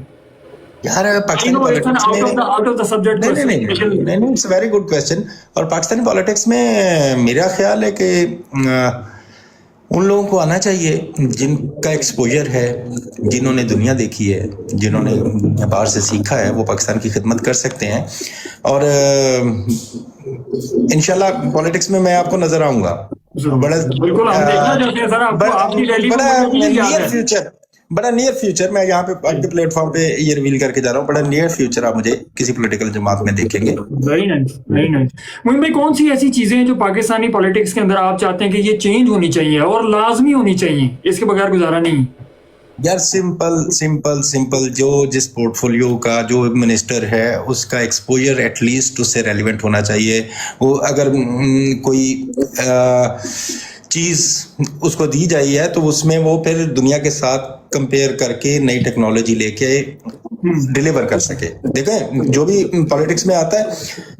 यार पाकिस्तानी पॉलिटिक्स में आउट ऑफ द सब्जेक्ट। नहीं, इट्स वेरी गुड क्वेश्चन। और पाकिस्तानी पॉलिटिक्स में मेरा ख्याल है कि उन लोगों को आना चाहिए जिनका एक्सपोजर है, जिन्होंने दुनिया देखी है, जिन्होंने बाहर से सीखा है, वो पाकिस्तान की खिदमत कर सकते हैं। और इंशाल्लाह पॉलिटिक्स में मैं आपको नजर आऊंगा। बिल्कुल, हम देखना चाहते हैं सर आपको, आपकी रैली बड़ा नियर फ्यूचर मैं यहाँ पे आपके प्लेटफॉर्म पे ये रिवील करके जा रहा हूँ। बड़ा नियर फ्यूचर आप मुझे किसी पॉलिटिकल जमात में देखेंगे। Very nice. मोइन भाई, कौन सी ऐसी चीजें हैं जो पाकिस्तानी पॉलिटिक्स के अंदर आप चाहते हैं कि ये चेंज होनी चाहिए और लाजमी होनी चाहिए, इसके बगैर गुजारा नहीं? यार सिंपल जो जिस पोर्टफोलियो का जो मिनिस्टर है उसका एक्सपोजर एटलीस्ट उससे रेलिवेंट होना चाहिए। वो अगर कोई चीज उसको दी जाई है तो उसमें वो फिर दुनिया के साथ कंपेयर करके नई टेक्नोलॉजी लेके डिलीवर कर सके। देखें, जो भी पॉलिटिक्स में आता है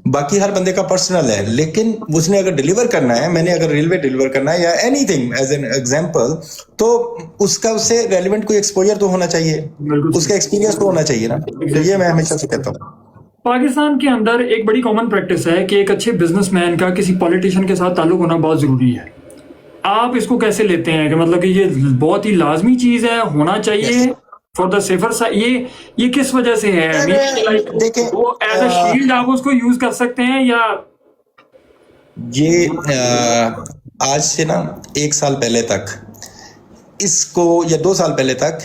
बाकी हर बंदे का पर्सनल है, लेकिन उसने अगर डिलीवर करना है, मैंने अगर रेलवे डिलीवर करना है या एनीथिंग एज एन एग्जांपल, तो उसका उससे रेलिवेंट कोई एक्सपोजर तो होना चाहिए, उसका एक्सपीरियंस तो होना चाहिए ना। तो ये मैं हमेशा से कहता हूँ। पाकिस्तान के अंदर एक बड़ी कॉमन प्रैक्टिस है कि एक अच्छे बिजनेसमैन का किसी पॉलिटिशियन के साथ ताल्लुक होना बहुत जरूरी है। आप इसको कैसे लेते हैं कि मतलब कि ये बहुत ही लाजमी चीज है, होना चाहिए फॉर द सेफर साइड? ये किस वजह से है? देखिए, वो एज अ शील्ड आप उसको यूज कर सकते हैं या ये आज से ना 1 साल पहले तक इसको या 2 साल पहले तक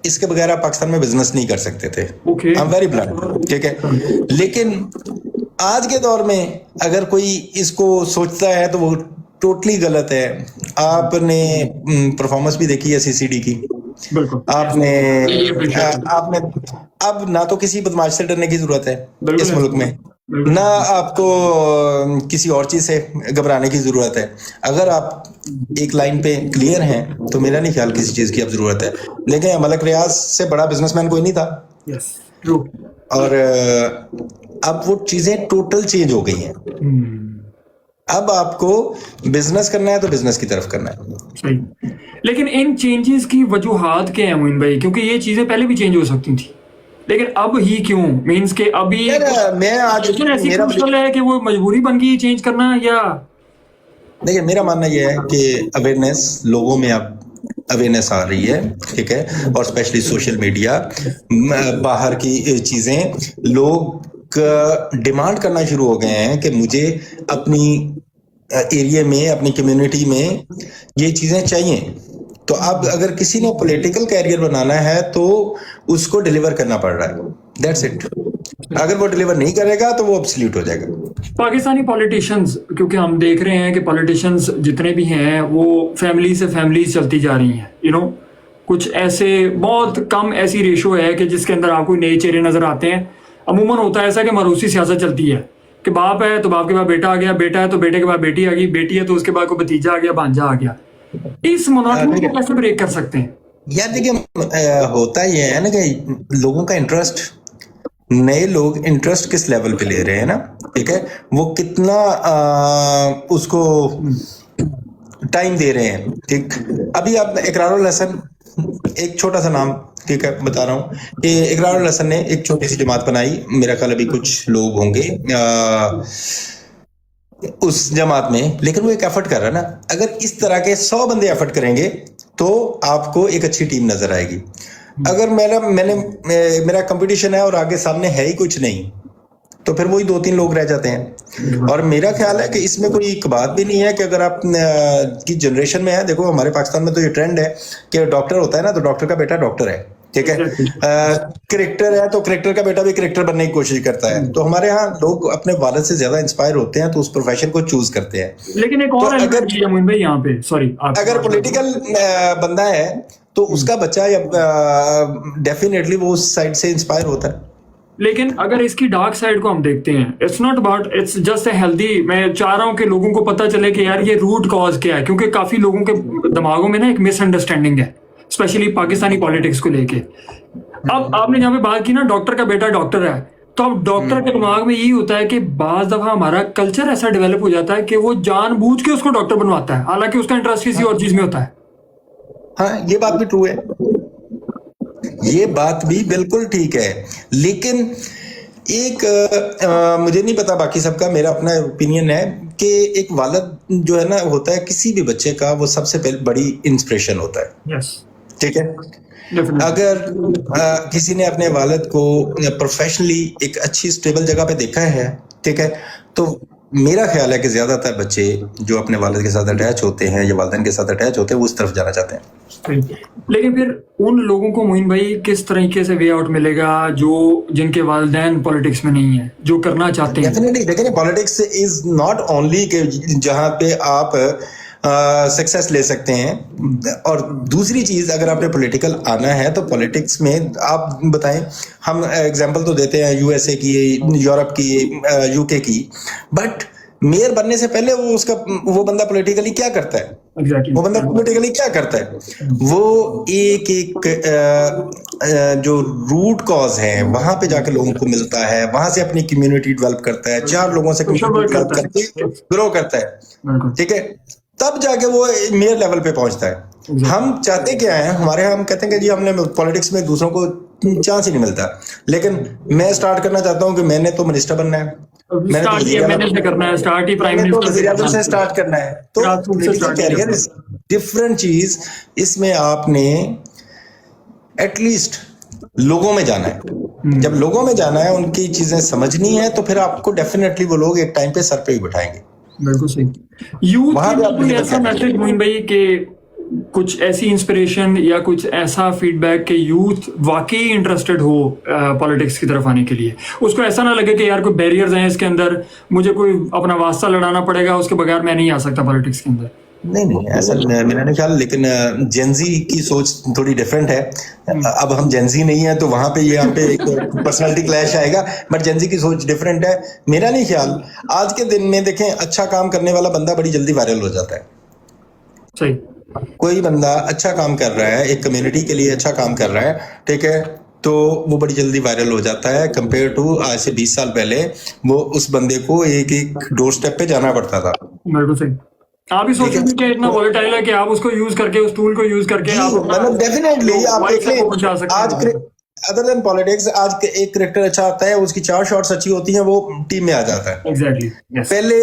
इसके बगैर आप पाकिस्तान में बिजनेस नहीं कर सकते थे। Okay, I am very blunt, ठीक है। लेकिन आज के दौर में अगर कोई इसको सोचता है तो वो टोटली गलत है। आपने परफॉर्मेंस भी देखी है सीसीडी की, बिल्कुल। आपने अब ना तो किसी बदमाश से डरने की जरूरत है बिल्कुल इस मुल्क में, बिल्कुल। ना आपको किसी और चीज से घबराने की जरूरत है। अगर आप एक लाइन पे क्लियर हैं तो मेरा नहीं ख्याल किसी चीज की अब जरूरत है। लेकिन मलक रियाज से बड़ा बिजनेसमैन कोई नहीं था, यस ट्रू। और अब वो चीजें टोटल चेंज हो गई हैं। अब आपको बिजनेस करना है तो बिजनेस की तरफ करना है। सही। लेकिन इन चेंजेस की वजूहात क्या है मोइन भाई? क्योंकि ये चीजें पहले भी चेंज हो सकती थी, लेकिन अब ही क्यों? मीन्स के अभी यार मैं आज सिचुएशन ऐसी मेरा क्रूशल है कि वो मजबूरी बन गई चेंज करना, या देखिए मेरा मानना यह है कि अवेयरनेस लोगों में अब अवेयरनेस आ रही है, ठीक है, और स्पेशली सोशल मीडिया, बाहर की चीजें लोग डिमांड करना शुरू हो गए हैं कि मुझे अपनी एरिया में, अपनी कम्युनिटी में ये चीजें चाहिए। तो अब अगर किसी ने पॉलिटिकल कैरियर बनाना है तो उसको डिलीवर करना पड़ रहा है, दैट्स इट। अगर वो डिलीवर नहीं करेगा तो वो ऑब्सोल्यूट हो जाएगा। पाकिस्तानी पॉलिटिशियंस, क्योंकि हम देख रहे हैं कि पॉलिटिशियंस जितने भी हैं वो फैमिली से फैमिलीज चलती जा रही हैं, यू नो। कुछ ऐसे बहुत कम ऐसी रेशो है कि जिसके अंदर आपको नए चेहरे नजर आते हैं। अमूमन होता है ऐसा कि मरूसी सियासत चलती है कि बाप है तो बाप के बाद बेटा आ गया, बेटा है तो बेटे के बाद बेटी आ गई, बेटी है तो उसके बाद कोई भतीजा आ गया, भांजा आ गया। इस मोनोटनी को कैसे ब्रेक कर सकते हैं? यार देखिए होता ये है ना कि लोगों का इंटरेस्ट, नए लोग इंटरेस्ट किस लेवल पे ले रहे हैं ना, ठीक है, वो कितना उसको टाइम दे रहे हैं। ठीक, अभी आप इकरारुल हसन, एक छोटा सा नाम, ठीक है, बता रहा हूँ कि इकरारुल हसन ने एक छोटी सी जमात बनाई, मेरा ख्याल अभी कुछ लोग होंगे उस जमात में, लेकिन वो एक एफर्ट कर रहा है ना। अगर इस तरह के 100 बंदे एफर्ट करेंगे तो आपको एक अच्छी टीम नजर आएगी। अगर मेरा कंपटीशन है और आगे सामने है ही कुछ नहीं, तो फिर वही 2-3 लोग रह जाते हैं। और मेरा ख्याल है कि इसमें कोई एक बात भी नहीं है कि अगर आप की जनरेशन में है, देखो हमारे पाकिस्तान में तो ये ट्रेंड है कि डॉक्टर होता है ना तो डॉक्टर का बेटा डॉक्टर है, ठीक है, क्रिकेटर है तो क्रिकेटर का बेटा भी क्रिकेटर बनने की कोशिश करता है। तो हमारे यहाँ लोग अपने वालिद से ज्यादा इंस्पायर होते हैं तो उस प्रोफेशन को चूज करते हैं। लेकिन एक और भाई यहाँ पे, सॉरी, अगर पॉलिटिकल बंदा है तो उसका बच्चा डेफिनेटली वो उस साइड से इंस्पायर होता है। लेकिन अगर इसकी डार्क साइड को हम देखते हैं, it's not about, it's just a healthy. मैं चाह रहा हूं कि लोगों को पता चले कि यार ये रूट कॉज क्या है, क्योंकि काफी लोगों के दिमागों में ना एक मिसअंडरस्टैंडिंग है, स्पेशली पाकिस्तानी पॉलिटिक्स को लेके। अब आपने जहाँ पे बात की ना डॉक्टर का बेटा डॉक्टर है, तो अब डॉक्टर के दिमाग में यही होता है कि बाज दफा हमारा कल्चर ऐसा डेवलप हो जाता है कि वो जानबूझ के उसको डॉक्टर बनवाता है, हालांकि उसका इंटरेस्ट किसी और चीज में होता है। हाँ, ये बात भी ट्रू है, ये बात भी बिल्कुल ठीक है। लेकिन एक मुझे नहीं पता बाकी सबका, मेरा अपना ओपिनियन है कि एक वालिद जो है ना होता है किसी भी बच्चे का, वो सबसे पहले बड़ी इंस्पिरेशन होता है। यस, ठीक है, अगर किसी ने अपने वालिद को प्रोफेशनली एक अच्छी स्टेबल जगह पे देखा है, ठीक है, तो मेरा ख्याल है कि ज्यादातर बच्चे जो अपने वालिद के साथ अटैच होते हैं या वालिदैन के साथ अटैच होते हैं वो उस तरफ जाना चाहते हैं। लेकिन फिर उन लोगों को मोइन भाई किस तरीके से वे आउट मिलेगा जो जिनके वालिदैन पॉलिटिक्स में नहीं है, जो करना चाहते हैं? डेफिनेटली देखिए, पॉलिटिक्स इज नॉट ओनली कि जहां पे आप सक्सेस ले सकते हैं। और दूसरी चीज, अगर आपने पॉलिटिकल आना है तो पॉलिटिक्स में आप बताएं, हम एग्जांपल तो देते हैं यूएसए की, यूरोप की, यूके की, बट मेयर बनने से पहले वो बंदा पॉलिटिकली क्या करता है? वो बंदा पॉलिटिकली क्या करता है? वो एक जो रूट कॉज है वहां पे जाके लोगों को मिलता है, वहां से अपनी कम्युनिटी डेवलप करता है, 4 लोगों से डेवलप करके ग्रो करता है, ठीक है, तब जाके वो मेयर लेवल पे पहुंचता है। हम चाहते क्या है, हमारे यहाँ हम कहते हैं कि जी हमने पॉलिटिक्स में दूसरों को चांस ही नहीं मिलता, लेकिन मैं स्टार्ट करना चाहता हूँ कि मैंने तो मिनिस्टर बनना है, मैंने तो वज़ीर आज़म से स्टार्ट करना है। तो पॉलिटिकल कैरियर इज डिफरेंट चीज, इसमें आपने एटलीस्ट लोगों में जाना है। जब लोगों में जाना है, उनकी चीजें समझनी है, तो फिर आपको डेफिनेटली वो लोग एक टाइम पे सर पे ही बिठाएंगे। बिल्कुल सही। यूथ को ऐसा मैसेज मोइन भाई कि कुछ ऐसी इंस्पिरेशन या कुछ ऐसा फीडबैक कि यूथ वाकई इंटरेस्टेड हो पॉलिटिक्स की तरफ आने के लिए, उसको ऐसा ना लगे कि यार कोई बैरियर्स हैं इसके अंदर, मुझे कोई अपना वास्ता लड़ाना पड़ेगा, उसके बगैर मैं नहीं आ सकता पॉलिटिक्स के अंदर। नहीं ऐसा मेरा नहीं ख्याल, लेकिन जेंजी की सोच थोड़ी डिफरेंट है। अब हम जेंजी नहीं है तो वहां पे यहाँ पे एक पर्सनालिटी क्लैश आएगा, बट जेंजी की सोच डिफरेंट है। मेरा नहीं ख्याल, आज के दिन में देखें, अच्छा काम करने वाला बंदा बड़ी जल्दी वायरल हो जाता है। सही। कोई बंदा अच्छा काम कर रहा है, एक कम्युनिटी के लिए अच्छा काम कर रहा है, ठीक है, तो वो बड़ी जल्दी वायरल हो जाता है कंपेयर टू आज से 20 साल पहले वो उस बंदे को एक एक डोर स्टेप पे जाना पड़ता था। बिल्कुल सही। आप ही सोचेंगे कि इतना वॉलेटाइल है कि आप उसको यूज करके, उस टूल को यूज करके आप मतलब डेफिनेटली आप देख लें, आज अदर देन पॉलिटिक्स, आज एक क्रिकेटर अच्छा आता है, उसकी 4 शॉट्स अच्छी होती हैं, वो टीम में आ जाता है। एग्जैक्टली। पहले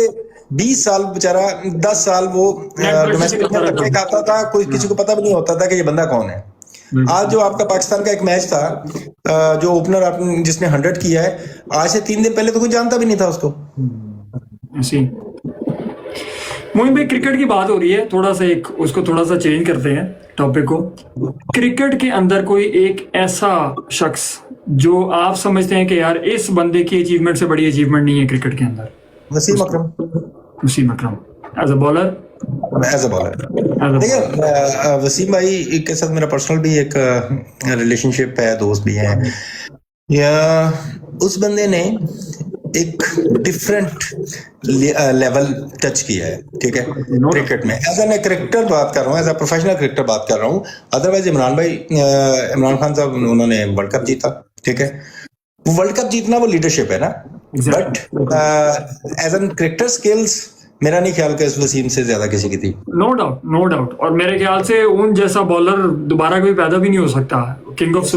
20 साल बेचारा, 10 साल वो डोमेस्टिक में धक्के खाता था, कोई किसी को पता भी नहीं होता था कि ये बंदा कौन है। आज जो आपका पाकिस्तान का एक मैच था, जो ओपनर जिसने 100 किया है, आज से 3 दिन पहले तो कोई जानता भी नहीं था उसको। मोइन भाई, क्रिकेट की बात हो रही है, थोड़ा सा उसको थोड़ा सा चेंज करते हैं टॉपिक को। क्रिकेट के अंदर कोई एक ऐसा शख्स जो आप समझते हैं कि यार इस बंदे की अचीवमेंट से बड़ी अचीवमेंट नहीं है क्रिकेट के अंदर? वसीम अकरम। वसीम अकरम एज अ बॉलर। देखिए, वसीम भाई के साथ मेरा पर्सनल भी एक रिलेशनशिप है, दोस्त भी है। या उस बंदे ने एक डिफरेंट लेवल टच किया है, ठीक है, क्रिकेट में। एज एन क्रिकेटर बात कर रहा हूँ, एज ए प्रोफेशनल क्रिकेटर बात कर रहा हूँ। अदरवाइज इमरान खान साहब, उन्होंने वर्ल्ड कप जीता, ठीक है, वो वर्ल्ड कप जीतना वो लीडरशिप है ना, but as an cricketer skills मेरा नहीं ख्याल कि इस वसीम से ज्यादा किसी की थी। No doubt, no doubt. और मेरे ख्याल से उन जैसा बॉलर दोबारा कोई पैदा भी नहीं हो सकता। King of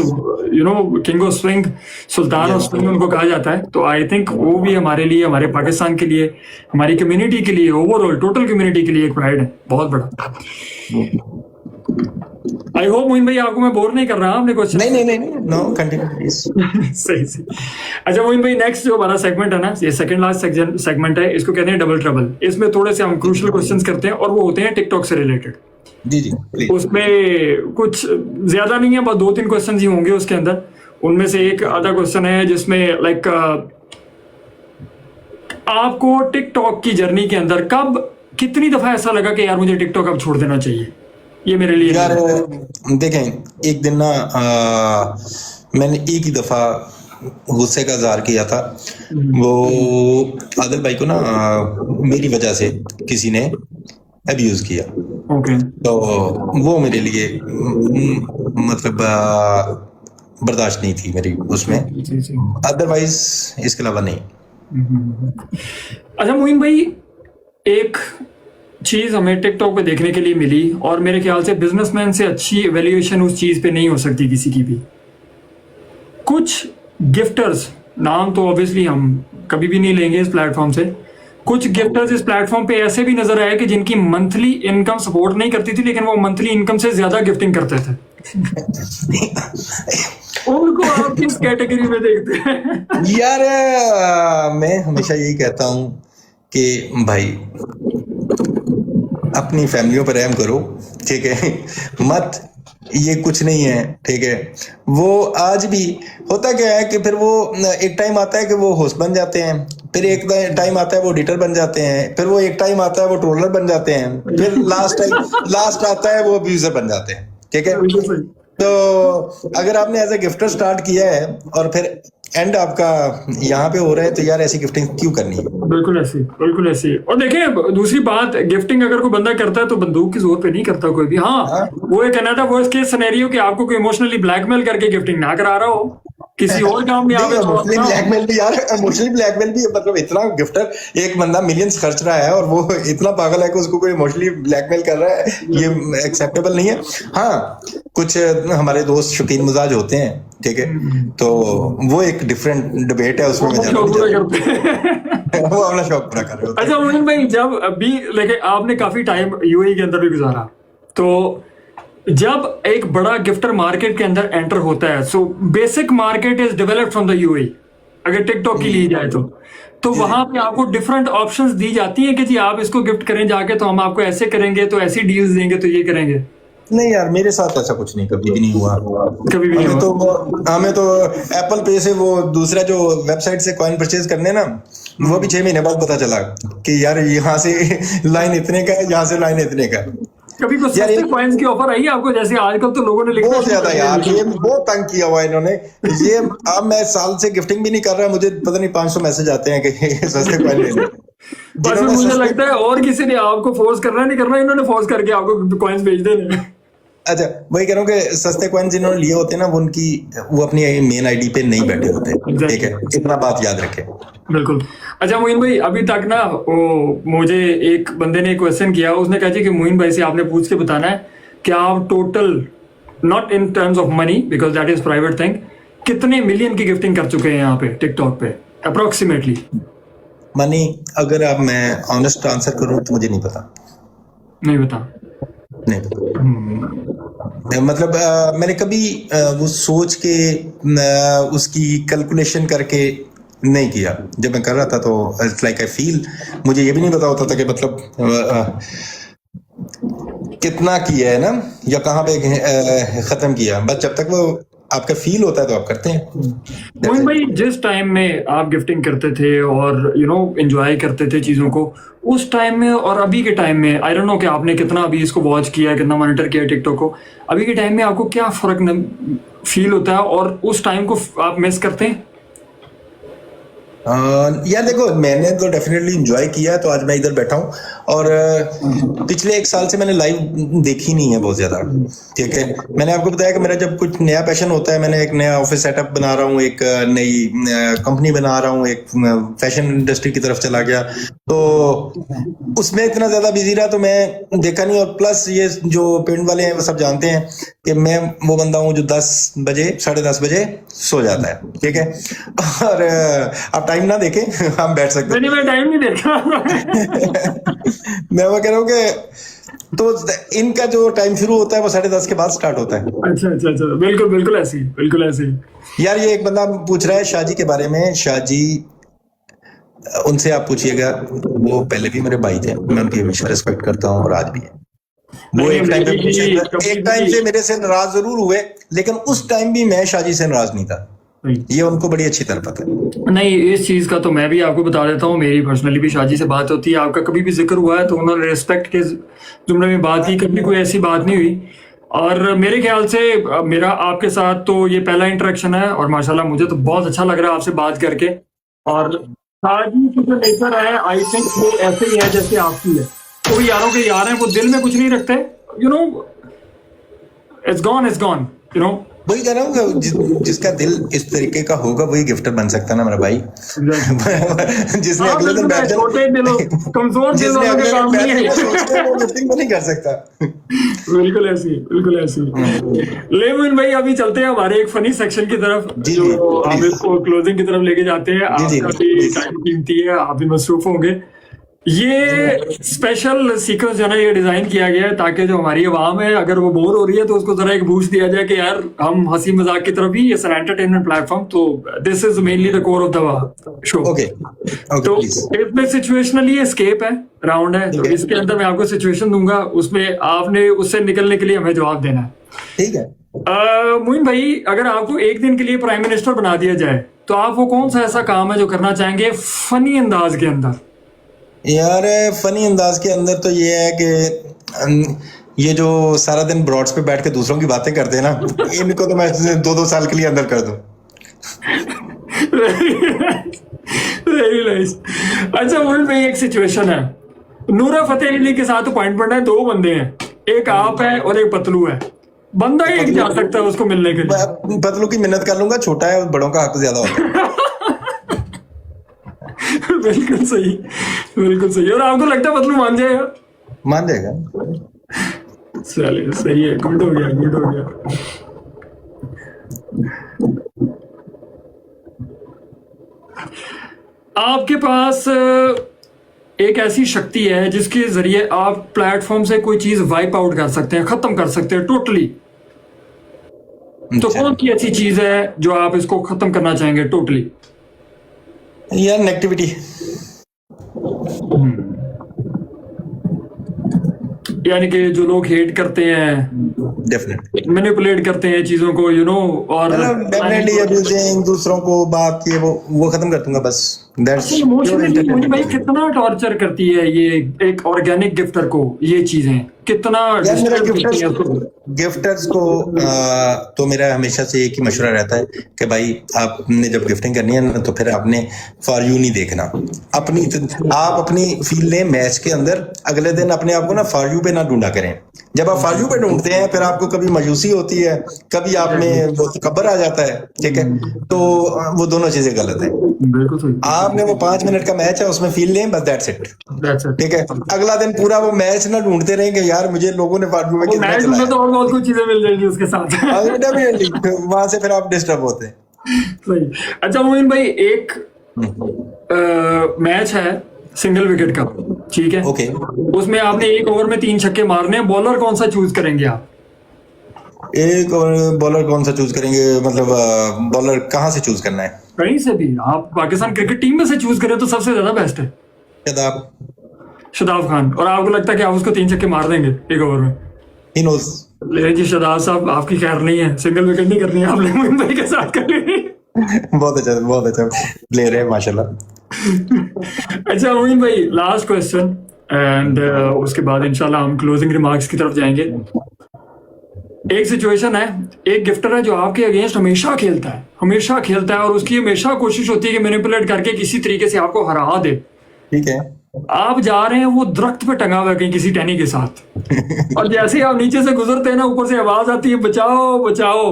king of swing, Sultan of swing उनको कहा जाता है। तो आई थिंक वो भी हमारे लिए, हमारे पाकिस्तान के लिए, हमारी कम्युनिटी के लिए, ओवरऑल टोटल कम्युनिटी के लिए एक प्राइड है बहुत बड़ा। आई होप मोइन भाई आपको मैं बोर नहीं कर रहा, आपने क्वेश्चन? नहीं, नो, कंटिन्यू प्लीज। सही। अच्छा मोइन भाई, नेक्स्ट जो हमारा सेगमेंट है ना, ये सेकंड लास्ट सेगमेंट है, इसको कहते हैं डबल ट्रबल। इसमें थोड़े से हम क्रूशियल क्वेश्चंस करते हैं और वो होते हैं टिकटॉक से रिलेटेड। जी, उसमें कुछ ज्यादा नहीं है, बस 2-3 क्वेश्चन ही होंगे उसके अंदर। उनमें से एक आधा क्वेश्चन है जिसमें लाइक आपको टिकटॉक की जर्नी के अंदर कब, कितनी दफा ऐसा लगा कि यार मुझे टिकटॉक अब छोड़ देना चाहिए, ये मेरे लिए? यार देखें, एक दिन ना मैंने एक ही दफा गुस्से का इजहार किया था। वो आदिल भाई को ना मेरी वजह से किसी ने अब्यूज किया। तो वो मेरे लिए मतलब बर्दाश्त नहीं थी मेरी उसमें, अदरवाइज इसके अलावा नहीं। अच्छा मोइन भाई, एक चीज हमें टिकटॉक पे देखने के लिए मिली, और मेरे ख्याल से बिजनेसमैन से अच्छी एवेल्यूएशन उस चीज पे नहीं हो सकती किसी की भी। कुछ गिफ्टर्स, नाम तो ऑब्वियसली हम कभी भी नहीं लेंगे इस प्लेटफॉर्म से, कुछ गिफ्टर्स इस प्लेटफॉर्म पे ऐसे भी नजर आए कि जिनकी मंथली इनकम सपोर्ट नहीं करती थी, लेकिन वो मंथली इनकम से ज्यादा गिफ्टिंग करते थे। उनको आप किस कैटेगरी में देखते हैं? यार मैं हमेशा यही कहता हूं कि भाई अपनी फैमिलियों पर रहम करो, ठीक है, मत, ये कुछ नहीं है, ठीक है। वो आज भी होता क्या है कि फिर वो एक टाइम आता है कि वो होस्ट बन जाते हैं, फिर एक टाइम आता है वो एडिटर बन जाते हैं, फिर वो एक टाइम आता है वो ट्रोलर बन जाते हैं, फिर लास्ट आता है वो अब्यूजर बन जाते हैं, ठीक है। तो अगर आपने एज ए गिफ्टर स्टार्ट किया है और फिर एंड आपका यहाँ पे हो रहा है, तो यार ऐसी गिफ्टिंग क्यों करनी है? बिल्कुल ऐसी, बिल्कुल ऐसी। और देखिए दूसरी बात, गिफ्टिंग अगर कोई बंदा करता है तो बंदूक की जोर पे नहीं करता कोई भी। हाँ, वो एक अनदर वर्स्ट केस सिनेरियो कि आपको कोई इमोशनली ब्लैकमेल करके गिफ्टिंग ना करा रहा हो किसी और काम में। इमोशनली ब्लैकमेल भी यार, इमोशनली ब्लैकमेल भी, मतलब इतना गिफ्टर, एक बंदा मिलियंस खर्च रहा है और वो इतना पागल है कि उसको कोई इमोशनली ब्लैकमेल कर रहा है, ये एक्सेप्टेबल नहीं है। हाँ, कुछ हमारे दोस्त शौकीन मिजाज होते हैं, ठीक है, तो वो एक डिफरेंट डिबेट है, उसमें मैं जाना वो अपना शौक पूरा कर रहे होते हैं। अच्छा मोहन भाई, जब अभी लेके आपने काफी टाइम यूएई के अंदर भी गुजारा, तो जब एक बड़ा गिफ्टर मार्केट के अंदर एंटर होता है, so basic market is developed from the UAE, अगर टिकटॉक की ली जाए तो वहां पे आपको डिफरेंट ऑप्शंस दी जाती हैं कि जी आप इसको गिफ्ट करें जाके, तो हम आपको ऐसे करेंगे, तो ऐसी डील्स देंगे, तो ये करेंगे। नहीं यार, मेरे साथ ऐसा कुछ नहीं, कभी भी नहीं हुआ, कभी भी नहीं हुआ। हमें तो एप्पल पे से वो दूसरा जो वेबसाइट से कॉइन परचेज करने ना, वो भी 6 महीने बाद पता चला कि यार यहाँ से लाइन इतने का है, यहाँ से लाइन इतने का है। कभी कुछ यार सस्ते एक कॉइन्स की ऑफर आई है आपको? जैसे आजकल तो लोगों ने लिखना बहुत शुरू ज्यादा कर यार, दिया ये बहुत तंग किया हुआ है इन्होंने। ये अब मैं साल से गिफ्टिंग भी नहीं कर रहा, मुझे पता नहीं 500 मैसेज आते हैं कि सस्ते कॉइन लेने। बस जिन्होंने मुझे सस्ते, लगता है और किसी ने आपको फोर्स करना नहीं करना, इन्होंने फोर्स करके आपको कॉइन्स भेज देने। अच्छा वही कह रहा हूँ कि सस्ते कॉइन जिन्होंने लिए होते हैं ना, वो अपनी मेन आईडी पे नहीं बैठे होते। ठीक है, इतना बात याद रखें। बिल्कुल। अच्छा मोइन भाई, अभी तक ना मुझे एक बंदे ने क्वेश्चन किया, उसने कहा जी कि मोइन भाई से आपने पूछ के बताना है कि आप total, not in terms of money because that is private thing, कितने मिलियन की गिफ्टिंग कर चुके हैं यहाँ पे टिकटॉक पे अप्रोक्सीमेटली? मनी अगर अब मैं ऑनेस्ट आंसर करूँ तो मुझे नहीं पता। नहीं बता? नहीं पता। मतलब मैंने कभी वो सोच के उसकी कैलकुलेशन करके नहीं किया। जब मैं कर रहा था तो इट्स लाइक आई फील, मुझे ये भी नहीं पता होता था कि मतलब कितना किया है ना, या कहाँ पे खत्म किया। बस जब तक वो आपका फील होता है तो आप करते हैं। मोइन भाई, जिस टाइम में आप गिफ्टिंग करते थे और एंजॉय करते थे चीजों को, उस टाइम में और अभी के टाइम में, आई डोंट नो कि आपने कितना अभी इसको वॉच किया है, कितना मॉनिटर किया है टिकटॉक को, अभी के टाइम में आपको क्या फर्क फील होता है और उस टाइम को आप मिस करते हैं? यार देखो, मैंने तो डेफिनेटली एंजॉय किया है, तो आज मैं इधर बैठा हूँ। और पिछले 1 साल से मैंने लाइव देखी नहीं है बहुत ज्यादा। ठीक है, मैंने आपको बताया कि मेरा जब कुछ नया पैशन होता है, मैंने एक नया ऑफिस सेटअप बना रहा हूँ, एक नई कंपनी बना रहा हूँ, एक फैशन इंडस्ट्री की तरफ चला गया, तो उसमें इतना ज्यादा बिजी रहा तो मैं देखा नहीं। और प्लस ये जो पेंट वाले हैं वो सब जानते हैं कि मैं वो बंदा हूँ जो 10 बजे 10:30 बजे सो जाता है। ठीक है, और आप टाइम ना देखें, हम बैठ सकते हैं। मैं टाइम नहीं देखा। मैं वो कह रहा हूँ कि तो इनका जो टाइम शुरू होता है वो 10:30 के बाद स्टार्ट होता है। अच्छा अच्छा अच्छा, बिल्कुल बिल्कुल ऐसी, बिल्कुल ऐसी। यार ये एक बंदा पूछ रहा है शाहजी के बारे में। शाहजी, उनसे आप पूछिएगा, वो पहले भी मेरे भाई थे, मैं उनकी हमेशा रिस्पेक्ट करता हूँ और आज भी है। वो एक टाइम से मेरे से नाराज जरूर हुए, लेकिन उस टाइम भी मैं शाहजी से नाराज नहीं था। ये उनको बड़ी अच्छी तरह पता है। नहीं, इस चीज का तो मैं भी आपको बता देता हूँ, मेरी पर्सनली भी शाहजी से बात होती है। आपका कभी भी जिक्र हुआ है तो उन्होंने रिस्पेक्ट के जुमले में बात की, कभी कोई ऐसी बात नहीं हुई। और मेरे ख्याल से मेरा आपके साथ तो ये पहला इंटरेक्शन है, और माशाल्लाह मुझे तो बहुत अच्छा लग रहा है आपसे बात करके। और शाहजी की जो नेचर है, आई थिंक वो ऐसे ही है जैसे आपकी है। तो यारों के यार हैं, वो दिल में कुछ नहीं रखते, इट्स गॉन, वही कह रहा हूँ कि जिसका दिल इस तरीके का होगा वही गिफ्टर बन सकता है ना मेरा भाई। जिसने अगले दिन बैठ कमजोर दिल वालों के काम नहीं है, वो गिफ्टिंग नहीं कर सकता। बिल्कुल ऐसी, बिल्कुल ऐसी। ले मोइन भाई, अभी चलते हैं हमारे एक फनी सेक्शन की तरफ, जो हम इसको क्लोजिंग की तरफ लेके जाते हैं। आपका भी टाइम कीमती है, आप भी मसरूफ होंगे। ये स्पेशल सीक्वेंस जो है ना, ये डिजाइन किया गया है ताकि जो हमारी आवाम है, अगर वो बोर हो रही है तो उसको जरा एक बूस्ट दिया जाए कि यार हम हंसी मजाक की तरफ ही, इट्स एन एंटरटेनमेंट प्लेटफॉर्म, तो this is mainly the core of the show. Okay, तो इसमें सिचुएशनली एस्केप है, राउंड है, तो इसके अंदर मैं आपको सिचुएशन दूंगा, उसमें आपने उससे निकलने के लिए हमें जवाब देना है। ठीक है। मोइन भाई, अगर आपको एक दिन के लिए प्राइम मिनिस्टर बना दिया जाए तो आप वो कौन सा ऐसा काम है जो करना चाहेंगे फनी अंदाज के अंदर? यार फनी अंदाज के अंदर तो ये है कि ये जो सारा दिन ब्रॉड्स पे बैठ के दूसरों की बातें करते हैं ना, इनको तो मैं 2-2 साल के लिए अंदर कर दूं। Very nice. अच्छा मोइन भाई, एक सिचुएशन है, नूरा फतेह अली के साथ अपॉइंटमेंट है, 2 बंदे हैं, एक आप है और एक पतलू है, बंदा एक जा सकता है उसको मिलने के लिए। पतलू की मिन्नत कर लूंगा, छोटा है, बड़ों का हक ज्यादा होता है। बिल्कुल सही, बिल्कुल सही। और आपको लगता है पतलू मान जाएगा? मान जाएगा। चलिए, सही है, गुड हो गया, गुड हो गया। आपके पास एक ऐसी शक्ति है जिसके जरिए आप प्लेटफॉर्म से कोई चीज वाइप आउट कर सकते हैं, खत्म कर सकते हैं टोटली। तो कौन सी ऐसी चीज है जो आप इसको खत्म करना चाहेंगे टोटली? यार नेगेटिविटी। यानी कि जो लोग हेट करते हैं, डेफिनेटली मैनिपुलेट करते हैं चीजों को, और मतलब डेफिनेटली अब्यूजिंग दूसरों को बात ये वो खत्म कर दूंगा बस। दैट्स इमोशनली मुझे भाई कितना टॉर्चर करती है ये एक ऑर्गेनिक गिफ्टर को, ये चीजें कितना यार मेरा disturb करती हैं उसको। गिफ्टर्स को तो मेरा हमेशा से एक ही मशवरा रहता है कि भाई आपने जब गिफ्टिंग करनी है ना तो फिर आपने फॉर यू नहीं देखना, आप अपनी फील लें मैच के अंदर, अगले दिन अपने आप को ना फॉर यू पे ना ढूंढा करें। जब आप फॉर यू पे ढूंढते हैं फिर आपको कभी मायूसी होती है, कभी आप में वो तकब्बर आ जाता है, ठीक है, तो वो दोनों चीजें गलत है। बिल्कुल सही। आपने वो 5 मिनट का मैच है उसमें फील लें बस, दैट्स इट, That's it। ठीक है। अगला दिन पूरा वो मैच ना ढूंढते रहें कि यार मुझे लोगों ने फॉर यू में वो कितना मैच चलाया। में तो और बहुत कुछ चीजें मिल जाएगी उसके साथ। डेफिनेटली वहां से फिर आप डिस्टर्ब होते हैं। सही। अच्छा मोइन भाई, एक मैच है सिंगल विकेट का, ठीक है, ओके उसमें आपने एक ओवर में 3 छक्के मारने हैं, बॉलर कौन सा चूज करेंगे आप? एक बॉलर कौन सा चूज करेंगे, मतलब बॉलर कहाँ से चूज करना है? कहीं से भी, आप पाकिस्तान क्रिकेट टीम में से चूज करें तो सबसे ज्यादा बेस्ट है शादाब खान। और आपको लगता है कि आप उसको 3 छक्के मार देंगे एक ओवर में? He knows। ले जी शादाब साहब, आपकी खैर नहीं है, सिंगल विकेट नहीं करनी है, आपने मोइन भाई के साथ कर ली। बहुत अच्छा प्लेयर है माशाल्लाह। अच्छा मोइन भाई, लास्ट क्वेश्चन एंड उसके बाद इंशाल्लाह हम क्लोजिंग रिमार्क्स की तरफ जाएंगे। एक सिचुएशन है, एक गिफ्टर है जो आपके अगेंस्ट हमेशा खेलता है और उसकी हमेशा कोशिश होती है कि मैनिपुलेट करके किसी तरीके से आपको हरा दे। ठीक है, आप जा रहे हैं, वो दरख्त पे टंगा हुआ है कहीं किसी टहनी के साथ, और जैसे ही आप नीचे से गुजरते हैं ना, ऊपर से आवाज आती है बचाओ बचाओ,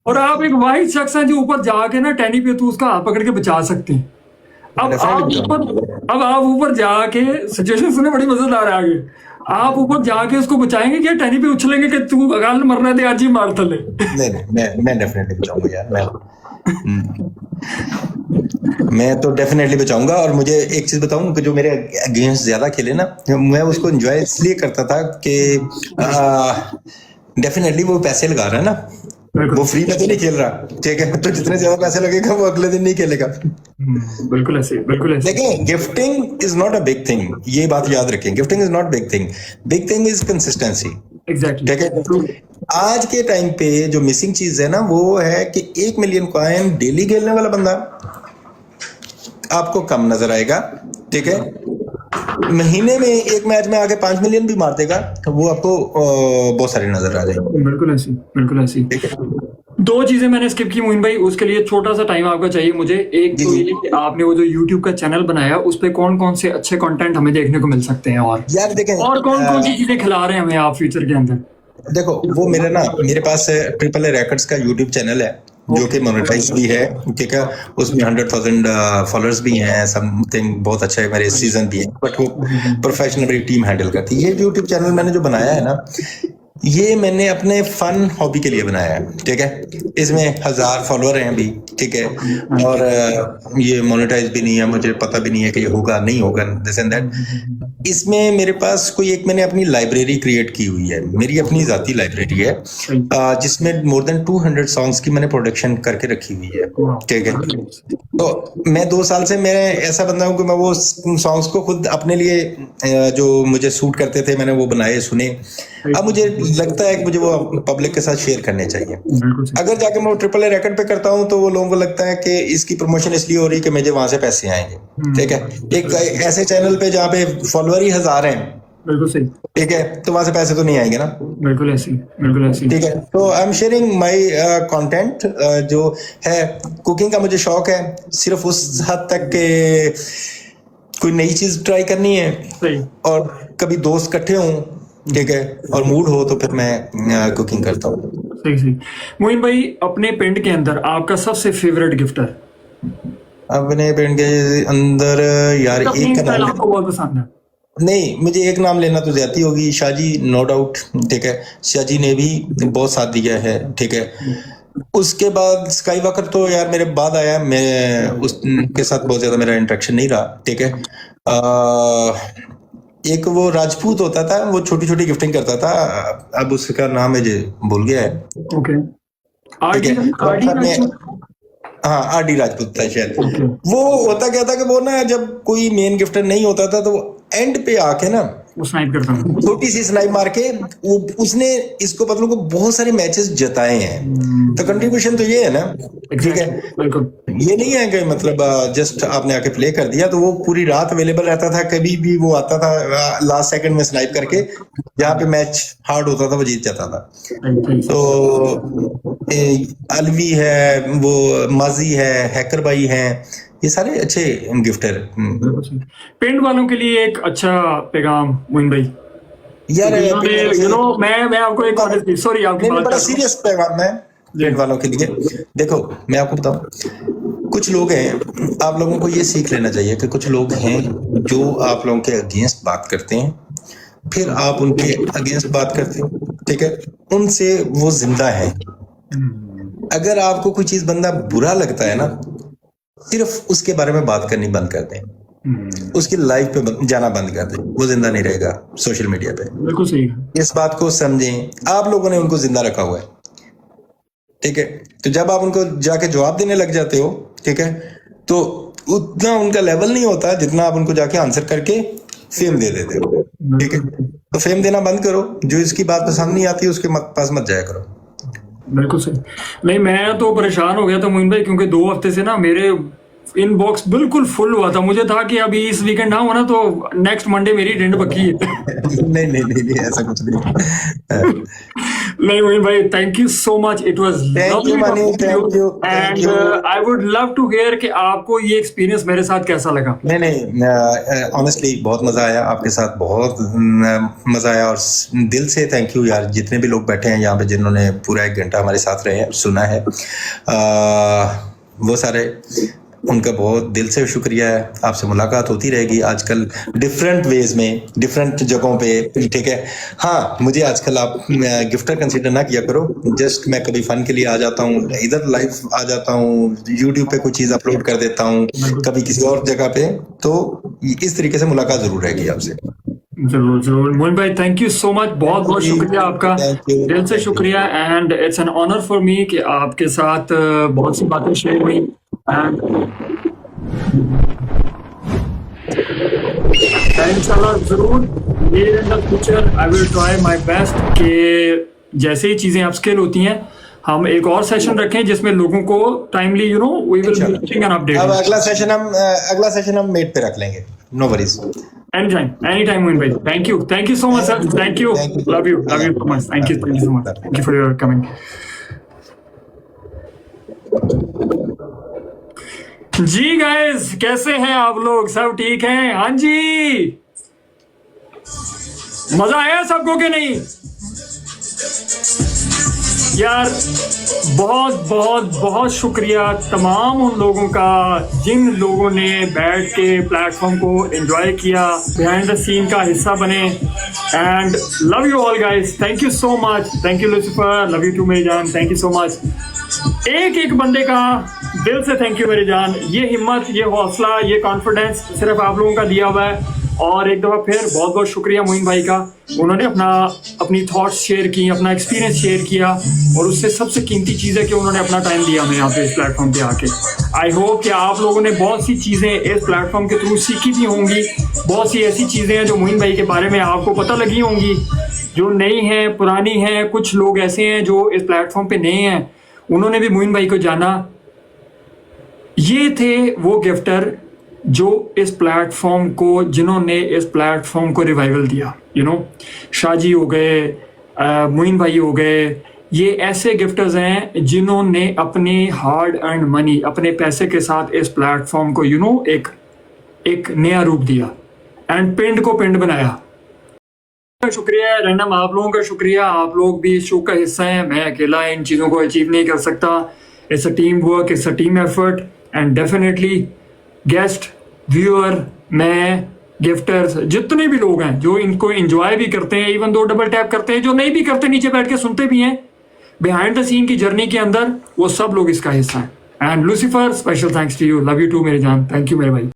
और आप एक वाहिद शख्स हैं जो ऊपर जाके ना टहनी पे तो उसका हाथ पकड़ के बचा सकते हैं। अब आप ऊपर जाके, सिचुएशन सुने बड़ी मजेदार है आगे, आप ऊपर जाके उसको बचाएंगे क्या टहनी पे उछलेंगे कि तू अकाल मरना दे आज ही मार थले? नहीं मैं डेफिनेटली बचाऊंगा यार, मैं तो डेफिनेटली बचाऊंगा। और मुझे एक चीज बताऊं कि जो मेरे अगेंस्ट ज्यादा खेले ना, मैं उसको एंजॉय इसलिए करता था कि डेफिनेटली वो पैसे लगा रहा है ना, वो फ्री में तो नहीं खेल रहा, ठीक है, तो जितने ज्यादा पैसे लगेगा वो अगले दिन नहीं खेलेगा। बिल्कुल ऐसे। लेकिन gifting is not a big thing, ये बात याद रखें, gifting is not big thing is consistency. Exactly, ठीक है। आज के टाइम पे जो मिसिंग चीज है ना वो है कि 1 मिलियन कॉइन डेली खेलने वाला बंदा आपको कम नजर आएगा, ठीक है। महीने में एक मैच में आके 5 मिलियन भी मार देगा तो वो आपको बहुत सारे नजर आ जाएंगे। बिल्कुल ऐसी। ठीक है, 2 चीजें मैंने स्किप की मोइन भाई, उसके लिए छोटा सा टाइम आपका चाहिए मुझे। एक तो ये कि आपने वो जो YouTube का चैनल बनाया, उस पे कौन कौन से अच्छे कंटेंट हमें देखने को मिल सकते हैं, और यार देखें, और कौन कौन सी चीजें खिला रहे हैं हमें आप फ्यूचर के अंदर? देखो वो मेरे पास ट्रिपल ए रिकॉर्ड्स का यूट्यूब चैनल है जो कि मोनेटाइज भी है, ठीक है, उसमें 100,000 फॉलोअर्स भी हैं, समथिंग बहुत अच्छा है, मेरे सीजन भी है, बट वो प्रोफेशनल मेरी टीम हैंडल करती है। ये यूट्यूब चैनल मैंने जो बनाया है ना, ये मैंने अपने फन हॉबी के लिए बनाया है, ठीक है। इसमें 1000 फॉलोअर हैं अभी, ठीक है, और ये मोनेटाइज भी नहीं है, मुझे पता भी नहीं है कि ये होगा नहीं होगा, दिस एंड दैट। इसमें मेरे पास कोई एक मैंने अपनी लाइब्रेरी क्रिएट की हुई है, मेरी अपनी जाती लाइब्रेरी है, जिसमें मोर देन 200 सॉन्ग्स की मैंने प्रोडक्शन करके रखी हुई है, ठीक है। तो मैं 2 साल से मैं ऐसा बंदा हूँ कि मैं वो सॉन्ग्स को खुद अपने लिए जो मुझे सूट करते थे मैंने वो बनाए, सुने। अब मुझे लगता है कि मुझे वो पब्लिक के साथ शेयर करने चाहिए। अगर जाके मैं ट्रिपल ए रिकॉर्ड पे करता हूँ तो वो लोगों को लगता है कि इसकी प्रमोशन इसलिए हो रही है कि मुझे वहां से पैसे आएंगे, ठीक है। एक ऐसे चैनल पे जहाँ पे फॉलोअर ही 1000 हैं, बिल्कुल सही, ठीक है, तो वहां से पैसे तो नहीं आएंगे ना। बिल्कुल ऐसी। ठीक है, तो I am sharing my content जो है। कुकिंग का मुझे शौक है, सिर्फ उस हद तक के कोई नई चीज ट्राई करनी है, सही। और कभी दोस्त इकट्ठे हों, ठीक है, और मूड हो तो फिर मैं कुकिंग करता हूँ। सही। मोइन भाई, अपने पिंड के अंदर आपका सबसे फेवरेट गिफ्टर? अपने पिंड के अंदर यार एक का नाम आपको बहुत पसंद है? नहीं, मुझे एक नाम लेना तो ज्यादा होगी, शाहजी, नो डाउट, ठीक है। शाहजी ने भी बहुत साथ दिया है, ठीक है। उसके बाद स्काई वॉकर तो यार मेरे बाद आया, मैं उसके साथ बहुत ज्यादा मेरा इंटरेक्शन नहीं रहा, ठीक है। एक वो राजपूत होता था, वो छोटी छोटी गिफ्टिंग करता था, अब उसका नाम मुझे भूल गया है, ओके। हाँ आरडी राजपूत था शायद। वो होता क्या था कि वो ना जब कोई मेन गिफ्टर नहीं होता था तो वो एंड पे आके ना वो स्नाइप करता हूँ। छोटी सी स्नाइप मार के उसने इसको पतलू को बहुत सारे मैचेस जिताए हैं। तो कंट्रीब्यूशन तो ये है ना, ठीक है। बिल्कुल ये नहीं है कि मतलब जस्ट आपने आके प्ले कर दिया, तो वो पूरी रात अवेलेबल रहता था, कभी भी वो आता था लास्ट सेकंड में स्नाइप करके, जहाँ पे मैच हार्ड होता था वो जीत जाता था। तो अलवी है, वो माजी है, हैकर भाई है, ये सारे अच्छे गिफ्टर। पेंट वालों के लिए एक अच्छा पैगाम मोइन भाई यार मैं आपको एक ऑनेस्टली सॉरी आपकी बात बड़ा सीरियस पैगाम है पेंट वालों के लिए। देखो मैं आपको बताऊं, कुछ लोग हैं, आप लोगों को ये सीख लेना चाहिए कि कुछ लोग हैं जो आप लोगों के अगेंस्ट बात करते हैं, फिर आप उनके अगेंस्ट बात करते हो, ठीक है, उनसे वो जिंदा है। अगर आपको कोई चीज बंदा बुरा लगता है ना, सिर्फ उसके बारे में बात करनी बंद कर दें, उसकी लाइफ पे जाना बंद कर दें, वो जिंदा नहीं रहेगा सोशल मीडिया पे। बिल्कुल सही है। इस बात को समझें, आप लोगों ने उनको जिंदा रखा हुआ है, ठीक है। तो जब आप उनको जाके जवाब देने लग जाते हो, ठीक है, तो उतना उनका लेवल नहीं होता जितना आप उनको जाके आंसर करके फेम दे देते हो, ठीक है। तो फेम देना बंद करो, जो इसकी बात पसंद नहीं आती उसके पास मत जाया करो। बिल्कुल सही। नहीं मैं तो परेशान हो गया था मोइन भाई, क्योंकि 2 हफ्ते से ना मेरे इनबॉक्स बिल्कुल फुल हुआ था। मुझे था कि अभी इस वीकेंड ना होना तो नेक्स्ट मंडे मेरी डेंड पक्की है। नहीं नहीं नहीं नहीं, ऐसा कुछ नहीं। नहीं मोइन भाई, thank you so much, it was lovely thank you and I would love to hear कि आपको ये एक्सपीरियंस मेरे साथ कैसा लगा। नहीं ऑनेस्टली बहुत मजा आया आपके साथ, बहुत मजा आया, और दिल से थैंक यू यार, जितने भी लोग बैठे हैं यहाँ पे जिन्होंने पूरा 1 घंटा हमारे साथ रहे, सुना है, वो सारे उनका बहुत दिल से शुक्रिया है। आपसे मुलाकात होती रहेगी आजकल डिफरेंट वेज में, डिफरेंट जगहों पे, ठीक है। हाँ, मुझे आजकल आप गिफ्टर कंसीडर ना किया करो, जस्ट मैं कभी फन के लिए आ जाता हूँ, इधर लाइव आ जाता हूँ, यूट्यूब पे कोई चीज अपलोड कर देता हूँ, कभी किसी और जगह पे, तो इस तरीके से मुलाकात जरूर रहेगी आपसे। जरूर जरूर मोइन भाई, थैंक यू सो मच, बहुत बहुत शुक्रिया आपका, दिल से शुक्रिया। And it's an honour for me कि आपके साथ बहुत सी बातें शेयर हुई। एंड इंशाल्लाह जरूर इन the future I will try my best कि जैसे ही चीजें अपस्केल होती हैं हम एक और सेशन रखें जिसमें लोगों को timely we will be giving an update. अब अगला सेशन हम मेट पे रख लेंगे, no worries. Anytime, Moin bhai. Thank you so much, sir. Thank you. Love you so much. Thank you so much. Thank you for your coming. जी guys, कैसे हैं आप लोग? सब ठीक हैं? हाँ जी, मजा आया सबको के नहीं? यार बहुत बहुत बहुत शुक्रिया तमाम उन लोगों का जिन लोगों ने बैठ के प्लेटफॉर्म को एंजॉय किया, बिहाइंड द सीन का हिस्सा बने। And love you all guys, thank you so much, thank you Lucifer, love you too मेरी जान, थैंक यू सो मच। एक एक बंदे का दिल से थैंक यू मेरी जान। ये हिम्मत, ये हौसला, ये कॉन्फिडेंस सिर्फ आप लोगों का दिया हुआ है। और एक दफ़ा फिर बहुत बहुत शुक्रिया मोइन भाई का, उन्होंने अपनी थॉट्स शेयर की, अपना एक्सपीरियंस शेयर किया, और उससे सबसे कीमती चीज़ है कि उन्होंने अपना टाइम दिया हमें यहाँ पे इस प्लेटफॉर्म पे आके। आई होप कि आप लोगों ने बहुत सी चीज़ें इस प्लेटफॉर्म के थ्रू सीखी भी होंगी, बहुत सी ऐसी चीज़ें हैं जो मोइन भाई के बारे में आपको पता लगी होंगी, जो नई हैं, पुरानी हैं। कुछ लोग ऐसे हैं जो इस प्लेटफॉर्म पे नए हैं, उन्होंने भी मोइन भाई को जाना। ये थे वो गिफ्टर जो इस प्लेटफॉर्म को, जिन्होंने इस प्लेटफॉर्म को रिवाइवल दिया। शाहजी हो गए, मोइन भाई हो गए, ये ऐसे गिफ्टर्स हैं जिन्होंने अपने हार्ड अर्न मनी, अपने पैसे के साथ इस प्लेटफॉर्म को एक नया रूप दिया एंड पिंड को पिंड बनाया। शुक्रिया रैंडम, आप लोगों का शुक्रिया। आप लोग भी इस शो का हिस्सा हैं, मैं अकेला इन चीज़ों को अचीव नहीं कर सकता। It's a team work, it's a team effort, and definitely guest, viewer, मैं, गिफ्टर्स, जितने भी लोग हैं जो इनको एंजॉय भी करते हैं, इवन 2 डबल टैप करते हैं, जो नहीं भी करते नीचे बैठ के सुनते भी हैं, बिहाइंड द सीन की जर्नी के अंदर, वो सब लोग इसका हिस्सा हैं। And Lucifer, special thanks to you, love you too मेरे जान, थैंक यू मेरे भाई।